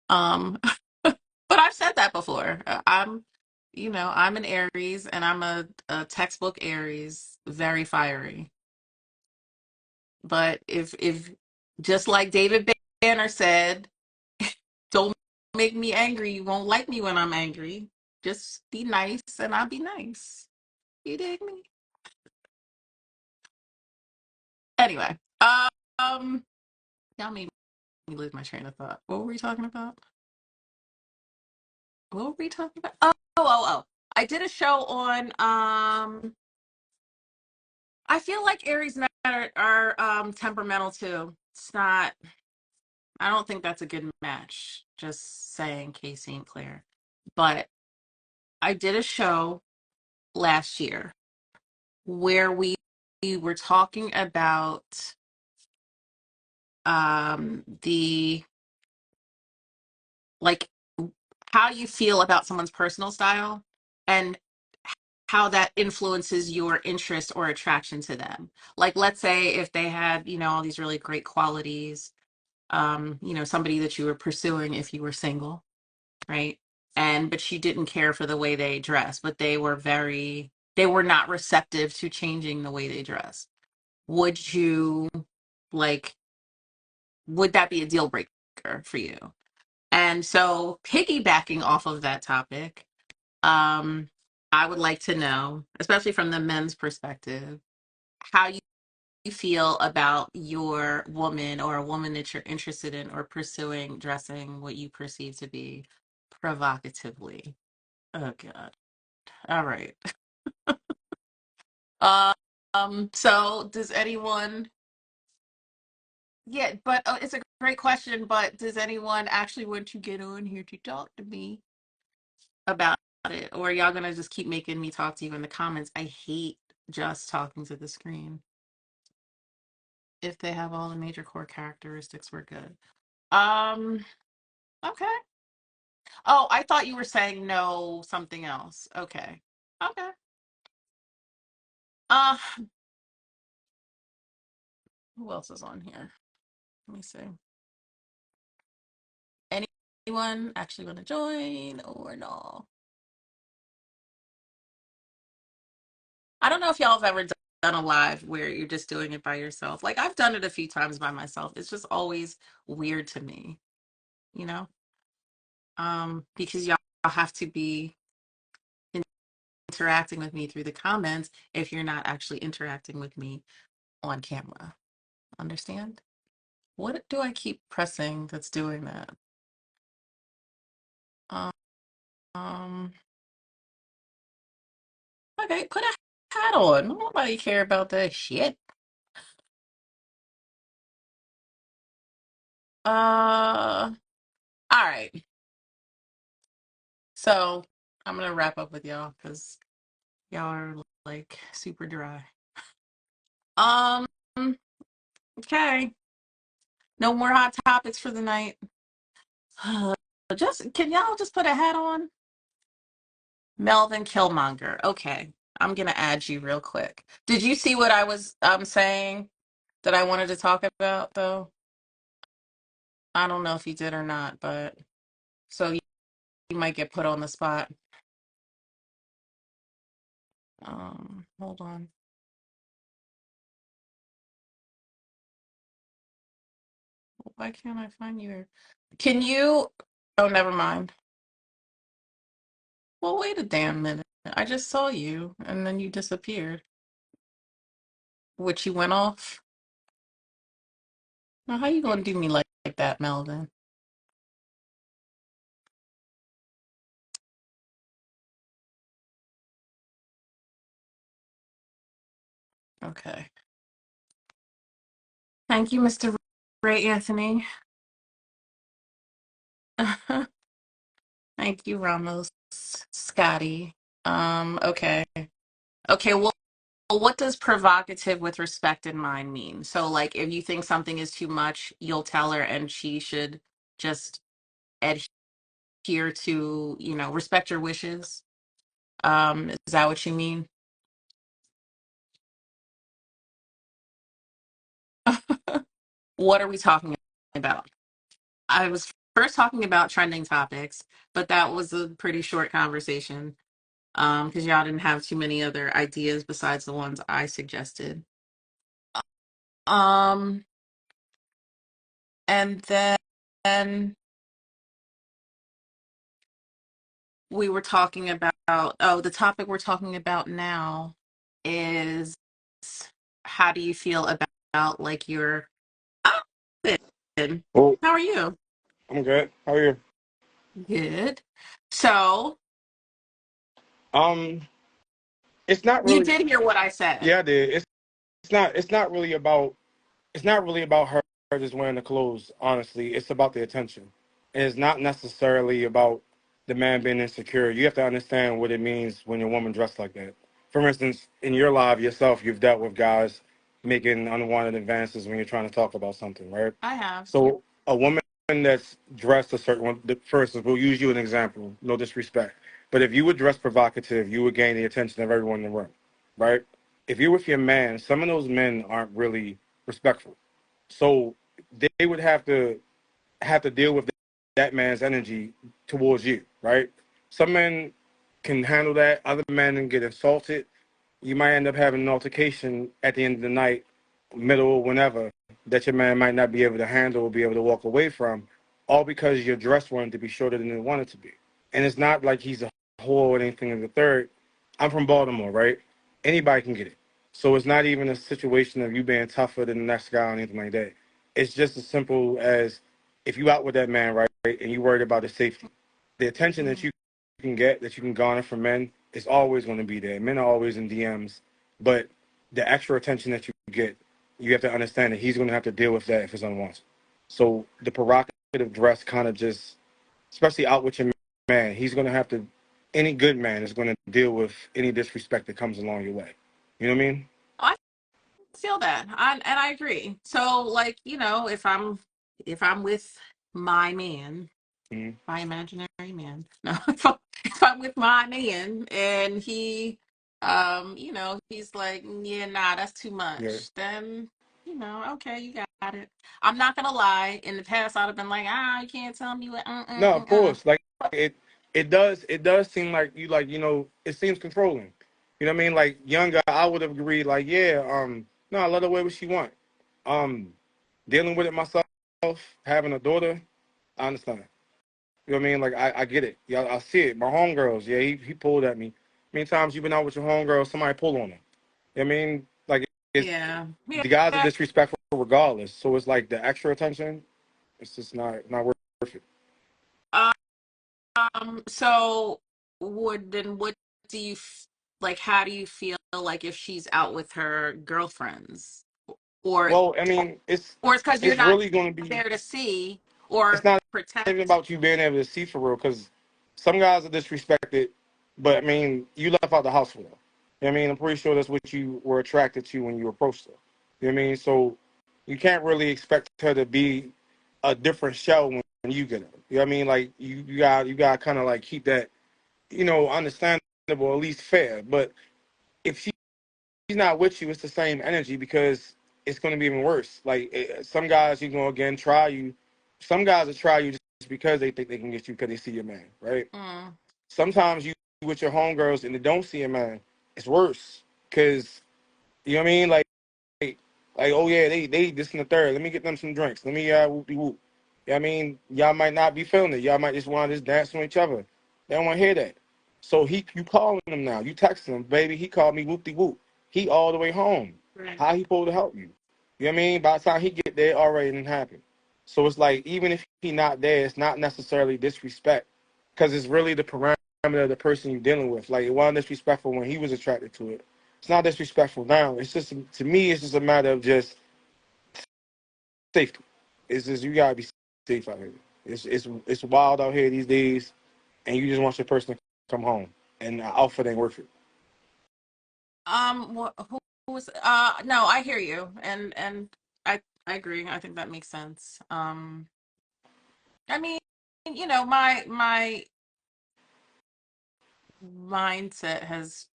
Um, but I've said that before. I'm an Aries, and I'm a textbook Aries, very fiery. But if just like David Banner said, don't make me angry. You won't like me when I'm angry. Just be nice, and I'll be nice. You dig me? Anyway, y'all made me lose my train of thought. What were we talking about? What were we talking about? Oh. I did a show on I feel like Aries men are temperamental too. It's not I don't think that's a good match. Just saying, Casey and Claire. But I did a show last year where we were talking about the like how you feel about someone's personal style and how that influences your interest or attraction to them. Like, let's say if they had, all these really great qualities, somebody that you were pursuing if you were single, right? But you didn't care for the way they dress, but they were not receptive to changing the way they dress. Would you like, would that be a deal breaker for you? And so, piggybacking off of that topic, um, I would like to know, especially from the men's perspective, how you feel about your woman or a woman that you're interested in or pursuing dressing what you perceive to be provocatively. Oh God. All right. So does anyone, yeah, but it's a great question, but does anyone actually want to get on here to talk to me about it? Or are y'all gonna just keep making me talk to you in the comments? I hate just talking to the screen. If they have all the major core characteristics, we're good. Um, okay. Oh, I thought you were saying no, something else. Okay. Okay. Uh, who else is on here? Let me see. Anyone actually want to join or no? I don't know if y'all have ever done a live where you're just doing it by yourself. Like I've done it a few times by myself. It's just always weird to me, you know? Because y'all have to be interacting with me through the comments if you're not actually interacting with me on camera. Understand? What do I keep pressing that's doing that? Um, okay, put a hat on. Nobody care about that shit. All right. So I'm gonna wrap up with y'all because y'all are like super dry. Um, okay. No more hot topics for the night. Just can y'all just put a hat on? Melvin Killmonger. Okay. I'm gonna add you real quick. Did you see what I was saying that I wanted to talk about though? I don't know if you did or not, but so you might get put on the spot. Hold on. Why can't I find you here? Can you? Oh, never mind. Well, wait a damn minute. I just saw you and then you disappeared. Which you went off? Now, how you gonna do me like that, Melvin? Okay. Thank you, Mr. Ray Anthony. Thank you, Ramos. Scotty. Okay. Okay, well, what does provocative with respect in mind mean? So, like, if you think something is too much, you'll tell her and she should just adhere to, respect your wishes. Is that what you mean? What are we talking about? I was first talking about trending topics, but that was a pretty short conversation because y'all didn't have too many other ideas besides the ones I suggested. Um, and then we were talking about, oh, the topic we're talking about now is how do you feel about like your outfit? Oh, How are you? I'm good. How are you? Good. So Um, it's not you really. did hear what I said. Yeah, I did. It's not really about. It's not really about her just wearing the clothes. Honestly, it's about the attention. And it's not necessarily about. the man being insecure, you have to understand what it means when your woman dressed like that. For instance, in your life yourself, you've dealt with guys making unwanted advances when you're trying to talk about something, right? I have. So a woman that's dressed a certain one, first, we'll use you an example, no disrespect. But if you would dress provocative, you would gain the attention of everyone in the room, right? If you're with your man, some of those men aren't really respectful. So they would have to deal with that man's energy towards you, right? Some men can handle that. Other men get insulted. You might end up having an altercation at the end of the night, middle, whenever, that your man might not be able to handle or be able to walk away from, all because your dress wanted to be shorter than it wanted to be. And it's not like he's a whore or anything of the third. I'm from Baltimore, right? Anybody can get it. So it's not even a situation of you being tougher than the next guy or anything like that. It's just as simple as if you out with that man, right, and you worried about his safety, the attention that Mm. you can get, that you can garner from men, is always going to be there. Men are always in DMs, but the extra attention that you get, you have to understand that he's going to have to deal with that if it's unwanted. So the provocative dress kind of just, especially out with your man, he's going to have to, any good man is going to deal with any disrespect that comes along your way. You know what I mean? I feel that. And I agree. So like, if I'm with my man, Mm-hmm. my imaginary man. No, if I'm with my man and he he's like, yeah, nah, that's too Yeah. much, then okay, you got it. I'm not gonna lie. In the past, I'd have been like, you can't tell me what. No, of course. Like it does seem like it seems controlling. You know what I mean? Like younger, I would have agreed. Like, yeah, no, I let her wear what she want. Um, Dealing with it myself, having a daughter, I understand. You know what I mean? Like I get it. Yeah, I see it. My homegirls, yeah, he pulled at me. Many times you've been out with your homegirl, somebody pull on her. You know what I mean? Like it's Yeah, the guys are yeah. disrespectful regardless. So it's like the extra attention, it's just not worth it. So what do you like? How do you feel like if she's out with her girlfriends, or Well, I mean, it's or it's because you're it's not really going to be. there to see It's or not even protect? about you being able to see for real, because some guys are disrespected, but I mean, you left out the house for them. You know what I mean? I'm pretty sure that's what you were attracted to when you approached her. You know what I mean? So you can't really expect her to be a different shell when you get her. You know what I mean? Like you got kind of like keep that, understandable, at least fair. But if she's not with you, it's the same energy, because it's going to be even worse. Like some guys, you know, again, try you. Some guys will try you just because they think they can get you because they see your man, right? Mm, Sometimes you with your homegirls and they don't see a man, it's worse because you know what I mean. Like oh yeah, they this and the third. Let me get them some drinks. Let me whoop de whoop. You know what I mean, y'all might not be feeling it. Y'all might just want to just dance with each other. They don't want to hear that. So you calling him now. You texting him, baby. He called me whoop de whoop. He all the way home. right. How he supposed to help you? You know what I mean? By the time he get there, already didn't happen. So it's like even if he not there, it's not necessarily disrespect, because it's really the parameter of the person you're dealing with. Like it wasn't disrespectful when he was attracted to it. It's not disrespectful now. It's just, to me, it's just a matter of just safety. It's just you gotta be safe out here. It's wild out here these days, and you just want your person to come home, and the outfit ain't worth it. Who was? No, I hear you, and I agree. I think that makes sense. I mean, my mindset has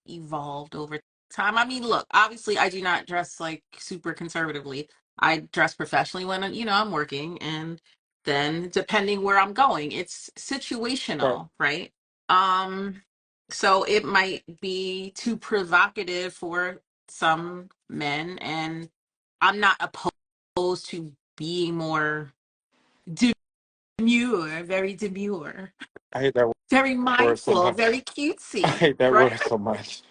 evolved over time. I mean, look, obviously, I do not dress like super conservatively. I dress professionally when I'm working, and then depending where I'm going, it's Right. situational, right? Um, so it might be too provocative for some men, and I'm not opposed to being more demure, very demure, I hate that very word so mindful, much. very I cutesy, hate that right? word so much.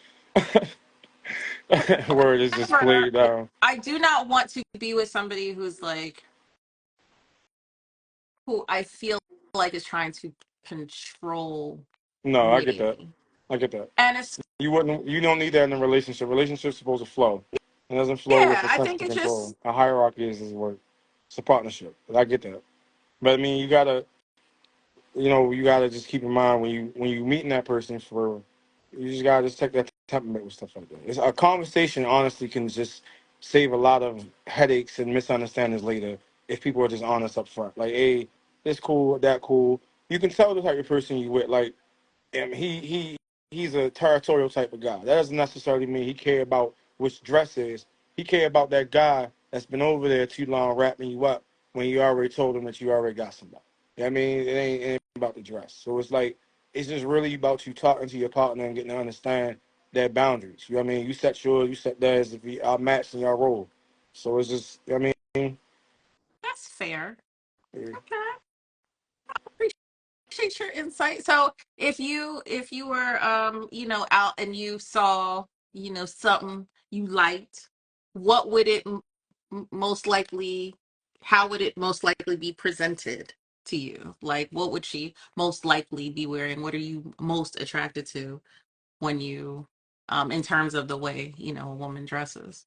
Word is just However, played down. I do not want to be with somebody who I feel like is trying to control No, I get that. me. I get that. And it's, You don't need that in a relationship. Relationship's supposed to flow. It doesn't flow yeah, with a I sense think of it control. just, A hierarchy is what it's a partnership. But I get that. But I mean, you gotta you gotta just keep in mind when you meeting that person for, you just gotta just check that temperament with stuff like that. It's, a conversation honestly can just save a lot of headaches and misunderstandings later if people are just honest up front. Like, hey, this cool, that cool. You can tell the type of person you with. Like, and he's a territorial type of guy. That doesn't necessarily mean he care about which dress is. He care about that guy that's been over there too long wrapping you up when you already told him that you already got somebody. You know what I mean, it ain't about the dress. So it's like, it's just really about you talking to your partner and getting to understand their boundaries. You know what I mean? You set yours, you set theirs. If you are matched in your role, so it's just, you know what I mean. That's fair. Yeah. Okay. Appreciate your insight. So if you were out and you saw, something you liked, what would it most likely, how would it most likely be presented to you? Like, what would she most likely be wearing? What are you most attracted to when you in terms of the way, a woman dresses?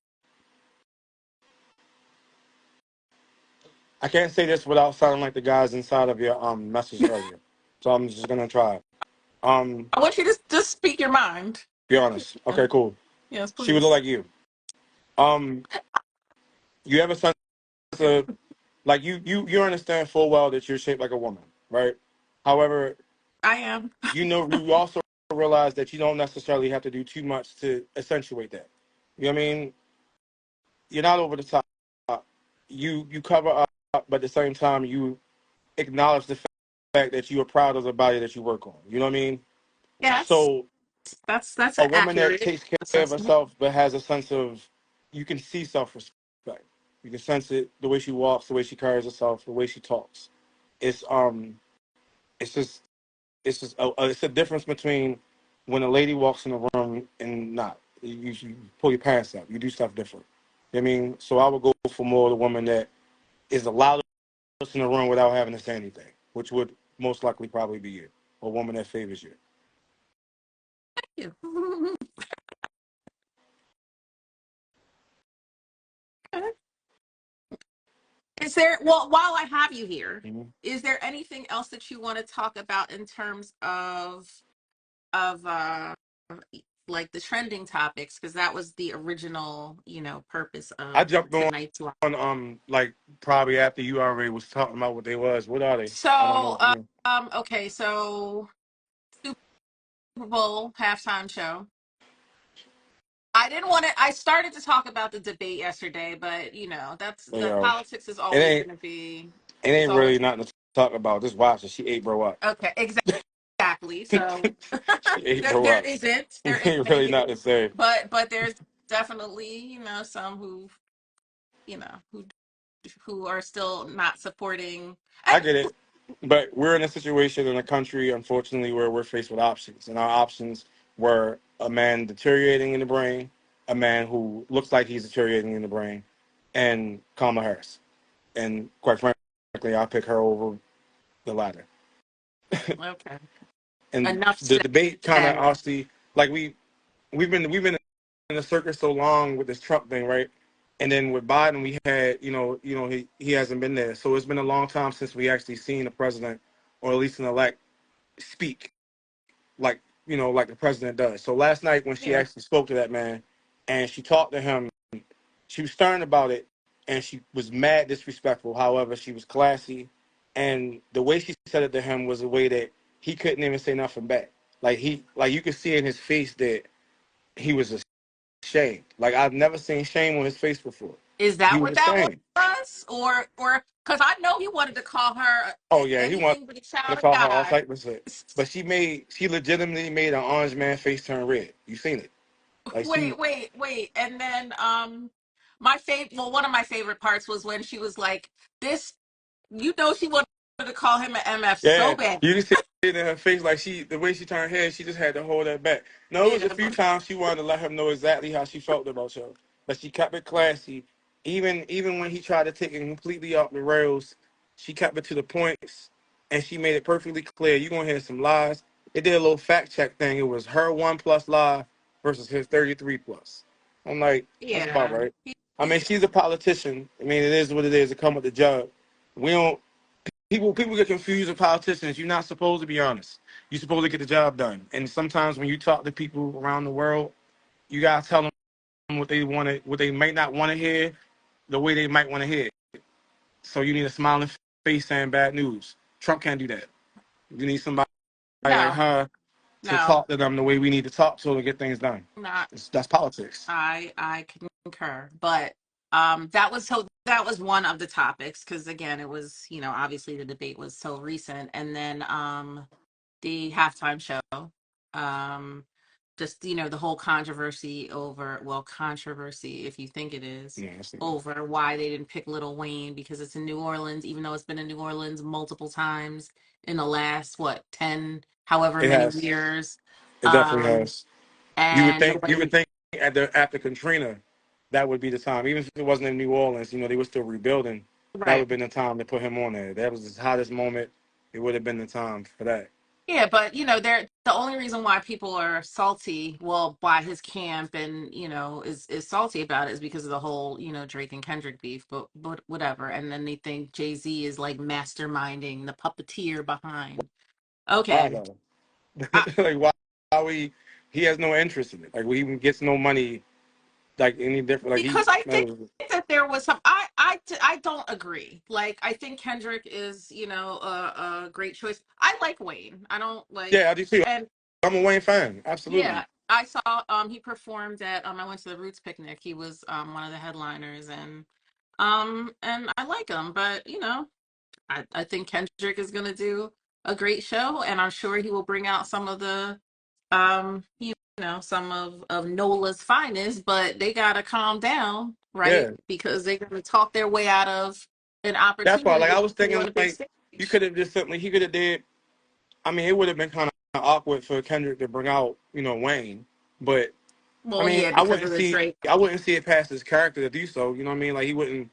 I can't say this without sounding like the guys inside of your message earlier, so I'm just gonna try. I want you to just speak your mind. Be honest. Yeah. Okay, cool. Yes, She would look please. like you. Um, you have a sense of, like, you understand full well that you're shaped like a woman, right? However, I am. you also realize that you don't necessarily have to do too much to accentuate that. You know what I mean? You're not over the top. You cover up, but at the same time you acknowledge the fact that you are proud of the body that you work on. You know what I mean? Yes. So That's a an woman that accurate takes care of assessment. herself but has a sense of, you can see self-respect. You can sense it, the way she walks, the way she carries herself, the way she talks. It's it's just it's a difference between when a lady walks in the room and not. You pull your pants up. You do stuff different. You know what I mean? So I would go for more the woman that is the loudest in the room without having to say anything, which would most likely probably be you. A woman that favors you. You. Is there, well, while I have you here, Mhm. is there anything else that you want to talk about in terms of like the trending topics? Because that was the original, purpose I of jumped tonight's live. on like probably after you already was talking about what they was. What are they? I don't So, know. I mean, okay, so Super Bowl halftime show. I didn't want to. I started to talk about the debate yesterday, but that's but, the politics is it always ain't going to be. it It's ain't really always nothing to talk about. Just watch it. She ate bro up. okay. Exactly. So She ate there, bro there up. isn't. There Ain't really isn't. nothing to say. But there's definitely some who you know who who are still not supporting. I And get it. But we're in a situation in a country, unfortunately, where we're faced with options. And our options were a man deteriorating in the brain, a man who looks like he's deteriorating in the brain, and Kamala Harris. And quite frankly, I'll pick her over the latter. okay, And enough the debate kind of said. honestly, like we've been in the circus so long with this Trump thing, right? And then with Biden, we had, he hasn't been there. So it's been a long time since we actually seen a president, or at least an elect, speak like, like the president does. So last night when she Yeah. actually spoke to that man and she talked to him, she was stern about it and she was mad disrespectful. However, she was classy, and the way she said it to him was a way that he couldn't even say nothing back. Like you could see in his face that he was ashamed. Like I've never seen shame on his face before. Is He that was what that ashamed. was, or because I know he wanted to call her Oh yeah, he wanted anything but a child to of call her all God. type of shit. But she legitimately made an orange man face turn red. You seen it. Like she Wait, and then my favorite. Well, one of my favorite parts was when she was like, "This." She wanted to call him an MF so Yeah, bad. you can see it in her face, like the way she turned her head, she just had to hold that back. No, it was a Yeah, few times she wanted to let him know exactly how she felt about you, but she kept it classy. Even when he tried to take it completely off the rails, she kept it to the points, and she made it perfectly clear. You gonna hear some lies. They did a little fact check thing. It was her 1+ lie versus his 33 plus. I'm like, that's about yeah. right. I mean, He's she's a politician. I mean, it is what it is. It come with the job. We don't. people get confused with politicians. You're not supposed to be honest. You're supposed to get the job done. And sometimes when you talk to people around the world, you gotta tell them what they want to, what they might not want to hear, the way they might want to hear it. So you need a smiling face saying bad news. Trump can't do that. You need somebody like No, her to no, talk to them the way we need to talk to get things done. not. That's politics. I concur, but that was one of the topics because again, it was obviously the debate was so recent, and then the halftime show, um, just the whole controversy over controversy if you think it is Yeah, that's it. over why they didn't pick Little Wayne because it's in New Orleans, even though it's been in New Orleans multiple times in the last 10 however It many has. years, It definitely um, has. and You would nobody. think after Katrina, that would be the time. Even if it wasn't in New Orleans, they were still rebuilding. That would Right. have been the time to put him on there. That was his hottest moment. It would have been the time for that. Yeah, but they're the only reason why people are salty, well, why his camp and is salty about it is because of the whole Drake and Kendrick beef. But whatever, and then they think Jay-Z is like masterminding the puppeteer behind. Why Okay, though? I, Like why we he has no interest in it. Like he even gets no money like any different. Like because I think that there was some. I don't agree. Like I think Kendrick is a great choice. I like Wayne. I don't like yeah, I do too. and. I'm a Wayne fan. Yeah, Absolutely. I saw he performed at I went to the Roots picnic. He was one of the headliners and I like him, but I think Kendrick is gonna do a great show and I'm sure he will bring out some of the some of Nola's finest, but they gotta calm down, right? Yeah. Because they're gonna talk their way out of an That's why opportunity like to I was perform on thinking a big like you stage. could have just something he could have did. I mean, it would have been kind of awkward for Kendrick to bring out, Wayne. But I Well, mean, yeah, because of the Drake. I wouldn't see it past his character to do so. You know what I mean? Like he wouldn't.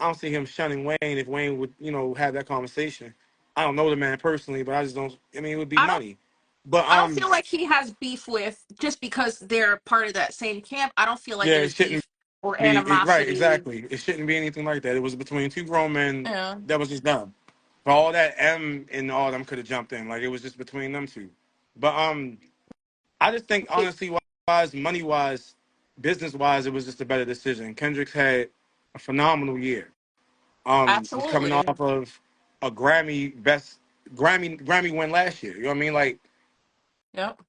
I don't see him shunning Wayne if Wayne would, have that conversation. I don't know the man personally, but I just don't. I mean, it would be money. But I don't feel like he has beef with just because they're part of that same camp. I don't feel like yeah, it there's shouldn't beef or be right. animosity. Exactly. It shouldn't be anything like that. It was between two grown men. Yeah. That was just them. For all that, M and all them could have jumped in. Like it was just between them two. But I just think honestly wise, money wise, business wise, it was just a better decision. Kendrick's had a phenomenal year. He's coming Absolutely. off of a Grammy win last year. You know what I mean? Like Yep.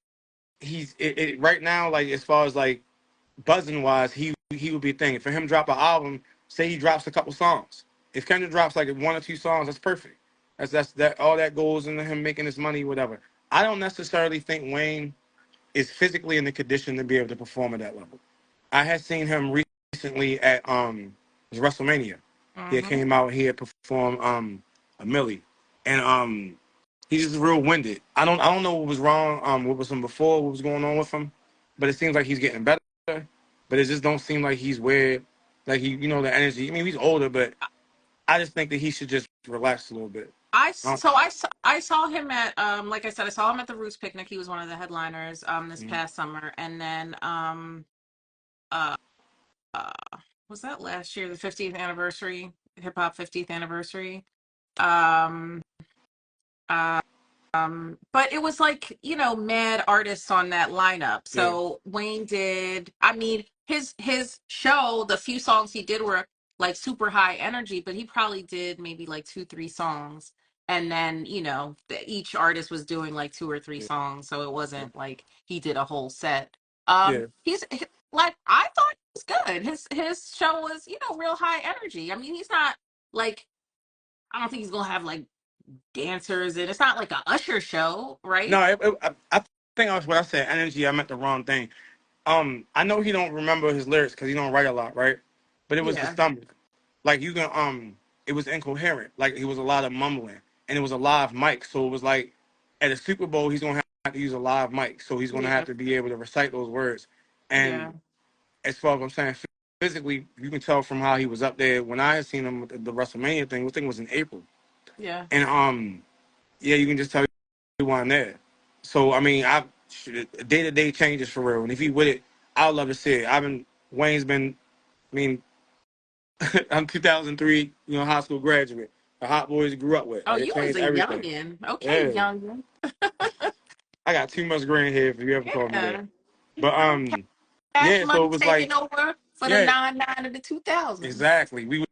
right now, like as far as like buzzing wise, he would be thinking for him to drop an album. Say he drops a couple songs. If Kendrick drops like one or two songs, that's perfect. That all that goes into him making his money, whatever. I don't necessarily think Wayne is physically in the condition to be able to perform at that level. I had seen him recently at WrestleMania. He had Hmm. came out. He had performed a Millie, and he's just real winded. I don't know what was wrong. What was him before? What was going on with him? But it seems like he's getting better. But it just don't seem like he's where, like the energy. I mean, he's older, but I just think that he should just relax a little bit. Um, I saw him at like I said I saw him at the Roots picnic. He was one of the headliners this past summer, and then uh, uh was that last year the 50th anniversary, hip hop 50th anniversary. Um uh, but it was like, mad artists on that lineup. yeah, So Wayne did, I mean, his show, the few songs he did were like super high energy, but he probably did maybe like two, three songs. And then, each artist was doing like two or three yeah, songs. So it wasn't like he did a whole set. yeah. Like I thought it was good. His show was, real high energy. I mean, he's not like I don't think he's gonna have like dancers and it's not like a Usher show, right? No, I think I was what I said. Energy. I meant the wrong thing. I know he don't remember his lyrics because he don't write a lot, right? But it was the Yeah, stomach. Like you can it was incoherent. Like it was a lot of mumbling, and it was a live mic. So it was like at a Super Bowl, he's gonna have to use a live mic. So he's gonna have yeah, to be able to recite those words. yeah, And as far as I'm saying, physically, you can tell from how he was up there. When I had seen him with the WrestleMania thing, I think it was in April, yeah. and yeah, you can just tell he wasn't there. So I mean, day to day changes for real. And if he with it, I'd love to see it. Wayne's been. I mean, I'm 2003, high school graduate. the Hot Boys grew up with. Oh, Like it you was changed a everything. youngin. Okay, Yeah, youngin. I got too much gray hair if you ever call me that. Yeah. You But know, cash yeah. So money it was taking like, over for the yeah, 99 of the 2000s. exactly. We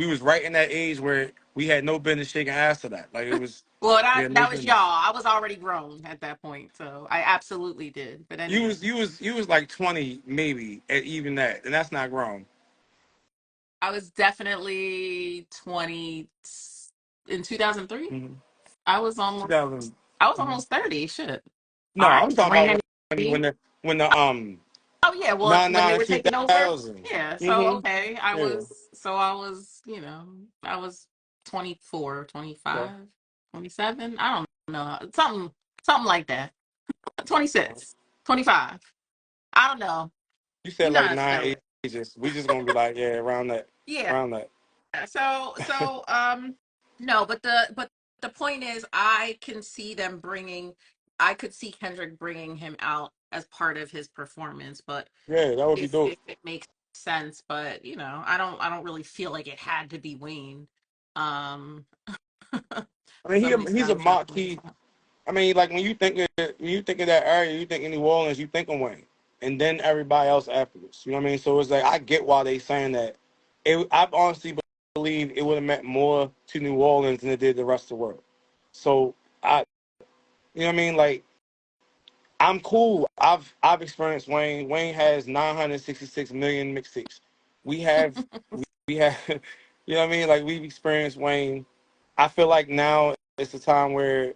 was right in that age where we had no business shaking ass to that. Like it was, Well, we that had no that was y'all. business. I was already grown at that point, so I absolutely did. But You anyway, was you was you was like 20 maybe at even that, and that's not grown. I was definitely 20 in 2003. Mm-hmm. I was almost 2000. I was Mhm. almost 30. Shit. No, All I was right, talking about Randy. when the Oh yeah, well when they 99 were two taking over, thousand. yeah. So Mm-hmm. okay, Yeah. I was, I was 24, Okay. 25, 27. I don't know. Something like that. 26, 25. I don't know. You You said know like how to spell nine it. ages. We just gonna be like, yeah, around that, Yeah. around that. So no, but the point is I can see them bringing I could see Kendrick bringing him out as part of his performance, but Yeah, that would be if dope. it makes sense, but I don't really feel like it had to be Wayne. Um I mean, some of these he's a guys are playing marquee. stuff. I mean, like when you think of that area, you think of New Orleans, you think of Wayne, and then everybody else afterwards. You know what I mean? So it's like I get why they saying that. I honestly believe it would have meant more to New Orleans than it did the rest of the world. So you know what I mean? Like I'm cool. I've experienced Wayne. Wayne has 966 million mixtapes. We have we have you know what I mean? Like we've experienced Wayne. I feel like now it's the time where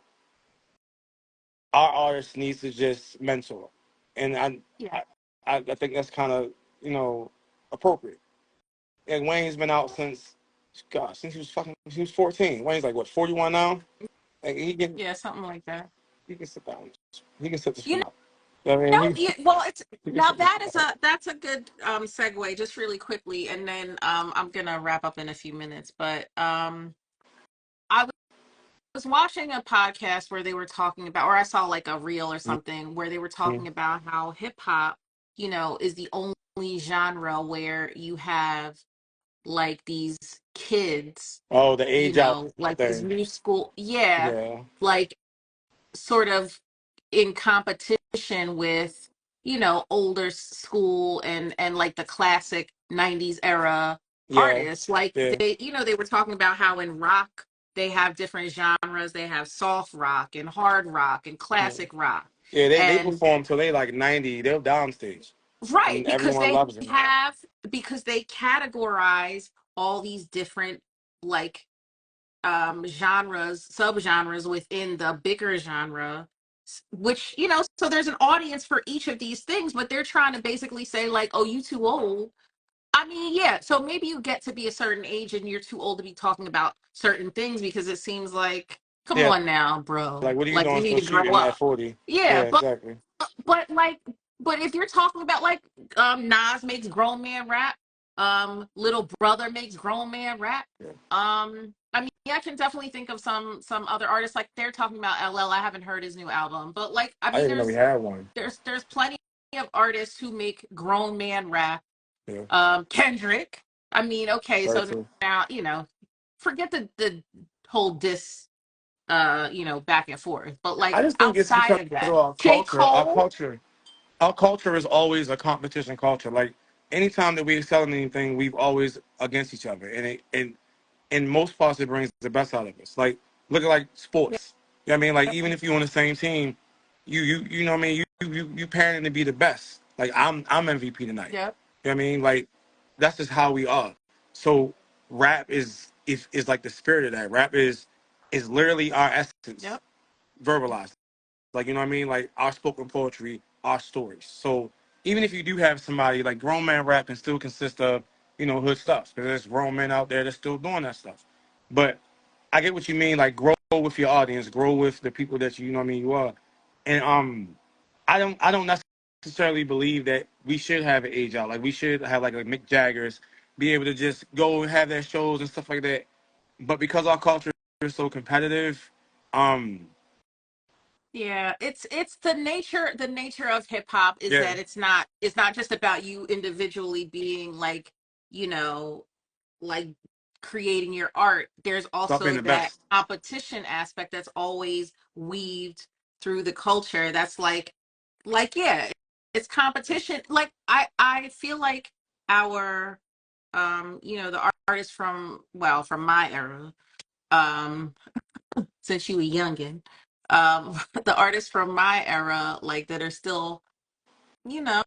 our artist needs to just mentor, and Yeah. I, I think that's kind of appropriate. Like Wayne's been out since, gosh, since he was 14. Wayne's like what 41 now. Like Yeah, something like that. he can sit down. He can sit this You one out. I know, mean, well, it's he can now sit this that one is out. that's a good segue just really quickly, and then I'm gonna wrap up in a few minutes. But I was watching a podcast where they were talking about, or I saw like a reel or something where they were Mhm. talking about how hip hop, is the only genre where you have like these kids, Oh, the age out like these thing. new school, yeah, Yeah, like sort of in competition with older school and like the classic 90s era yeah, artists, like yeah, they were talking about how in rock they have different genres. They have soft rock and hard rock and yeah. classic rock. Yeah, they And perform till they like 90. They'll down stage, right, and everyone loves them. because they categorize all these different like genres, subgenres within the bigger genre, which so there's an audience for each of these things, but they're trying to basically say like, oh, you too old. I mean, yeah, so maybe you get to be a certain age and you're too old to be talking about certain things, because it seems like, come Yeah, on now, bro, like what are you like you doing need still to grow shooting at up. 40? Yeah, Yeah, exactly. but like, but if you're talking about like, Nas makes grown man rap, Little Brother makes grown man rap. Yeah. I mean, I can definitely think of some other artists, like they're talking about LL. I haven't heard his new album, but like, I I mean, didn't even know we had one. there's plenty of artists who make grown man rap. Yeah, Kendrick. I mean, okay, very so true. now forget the whole diss, back and forth, but like I just think it's outside because of of that, our J. culture. Our Cole. culture. Our culture is always a competition culture. Like anytime that we're selling anything, we've always against each other, and in most parts it brings the best out of us. Like look at like sports. You know what I mean? Like even if you're on the same team, you know what I mean? You paring to be the best. Like I'm MVP tonight. Yep. You know what I mean? Like that's just how we are. So rap is like the spirit of that. Rap is literally our essence Yep. verbalized. Like, you know what I mean? Like our spoken poetry, our stories. So even if you do have somebody like grown man rap can still consist of, hood stuff. Because there's grown men out there that's still doing that stuff. But I get what you mean, like grow with your audience, grow with the people that you know what I mean you are. And I don't necessarily believe that we should have an age out. Like we should have like a Mick Jagger's be able to just go and have their shows and stuff like that. But because our culture is so competitive, um, Yeah, it's the nature of hip hop is yeah, that it's not just about you individually being like, you know, like creating your art, there's Stop being also the that best. competition aspect that's always weaved through the culture. That's like yeah, it's competition. Like I feel like our the artists from from my era, um since you were youngin, the artists from my era, like that are still, you know,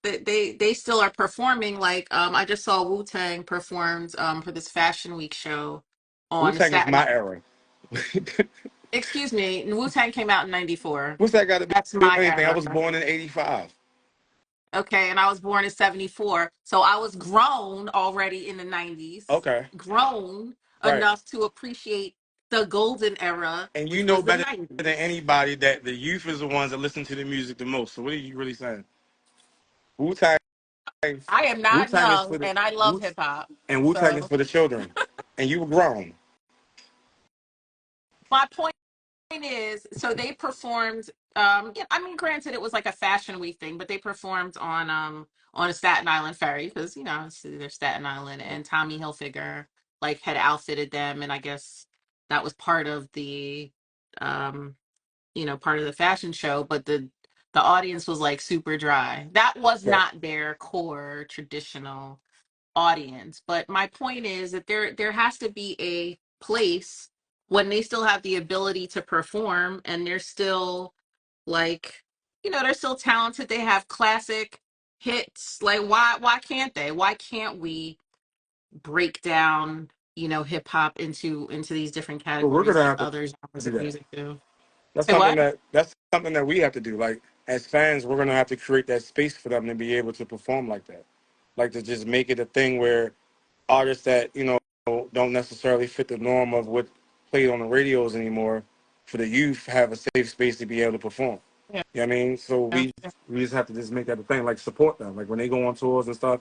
they still are performing. Like I just saw Wu-Tang performed for this Fashion Week show on Wu-Tang is Staten my Island. era. Excuse me, Wu-Tang came out in 94. What's that got to do That's with my anything? I era. was born in 85. Okay, and I was born in 74. So I was grown already in the 90s, Okay, grown right. enough to appreciate the golden era, And you which know was the better than 90s. anybody that the youth is the ones that listen to the music the most. So what are you really saying? Wu-Tang, I am not Wu-Tang is young for the and I love Wu, hip hop. and Wu-Tang is So for the children. And you were grown. my point is, so they performed, yeah, I mean, granted it was like a Fashion Week thing, but they performed on a Staten Island ferry because, they're Staten Island, and Tommy Hilfiger like had outfitted them, and I guess that was part of the um part of the fashion show, but the audience was like super dry. That was Right. not their core traditional audience. But my point is that there has to be a place when they still have the ability to perform, and they're still like, they're still talented. They have classic hits. Like why can't they? Why can't we break down, hip hop into these different But we're categories gonna like have to other genres do of that. music do? That's Say something what? that we have to do. Like as fans, we're gonna have to create that space for them to be able to perform like that. Like to just make it a thing where artists that don't necessarily fit the norm of what played on the radios anymore, for the youth have a safe space to be able to perform. Yeah. You know what I mean? So we just have to just make that a thing. Like support them. Like when they go on tours and stuff,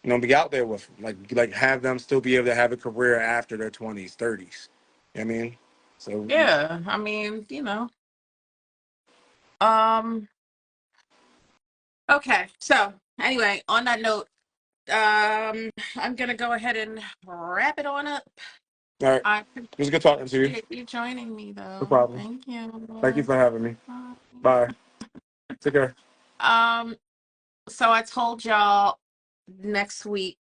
be out there with them. Like have them still be able to have a career after their 20s, 30s. You know what I mean? So Yeah, I mean, um, okay. So anyway, on that note, I'm gonna go ahead and wrap it on up. all right. I It was good talking to you. appreciate you joining me No though. problem. Thank Thank you you. for having me. Bye. Bye. Take care. Um, so I told y'all next week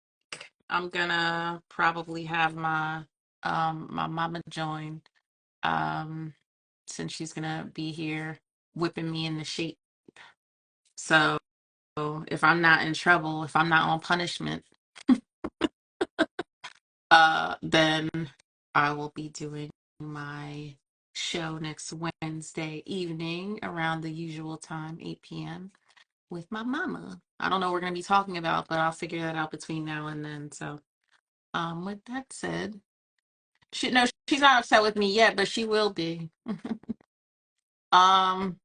I'm gonna probably have my mama join, um since she's gonna be here whipping me into shape. So if I'm not in trouble, if I'm not on punishment, then I will be doing my show next Wednesday evening around the usual time, 8 p.m. with my mama. I don't know what we're gonna be talking about, but I'll figure that out between now and then. So, with that said, she's not upset with me yet, but she will be. um,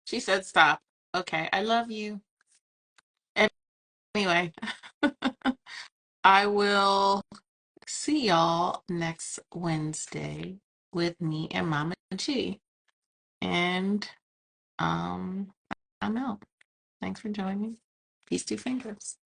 she said stop. Okay, I love you. Anyway, I will see y'all next Wednesday with me and Mama G. And I'm out. Thanks for joining. Peace, two fingers.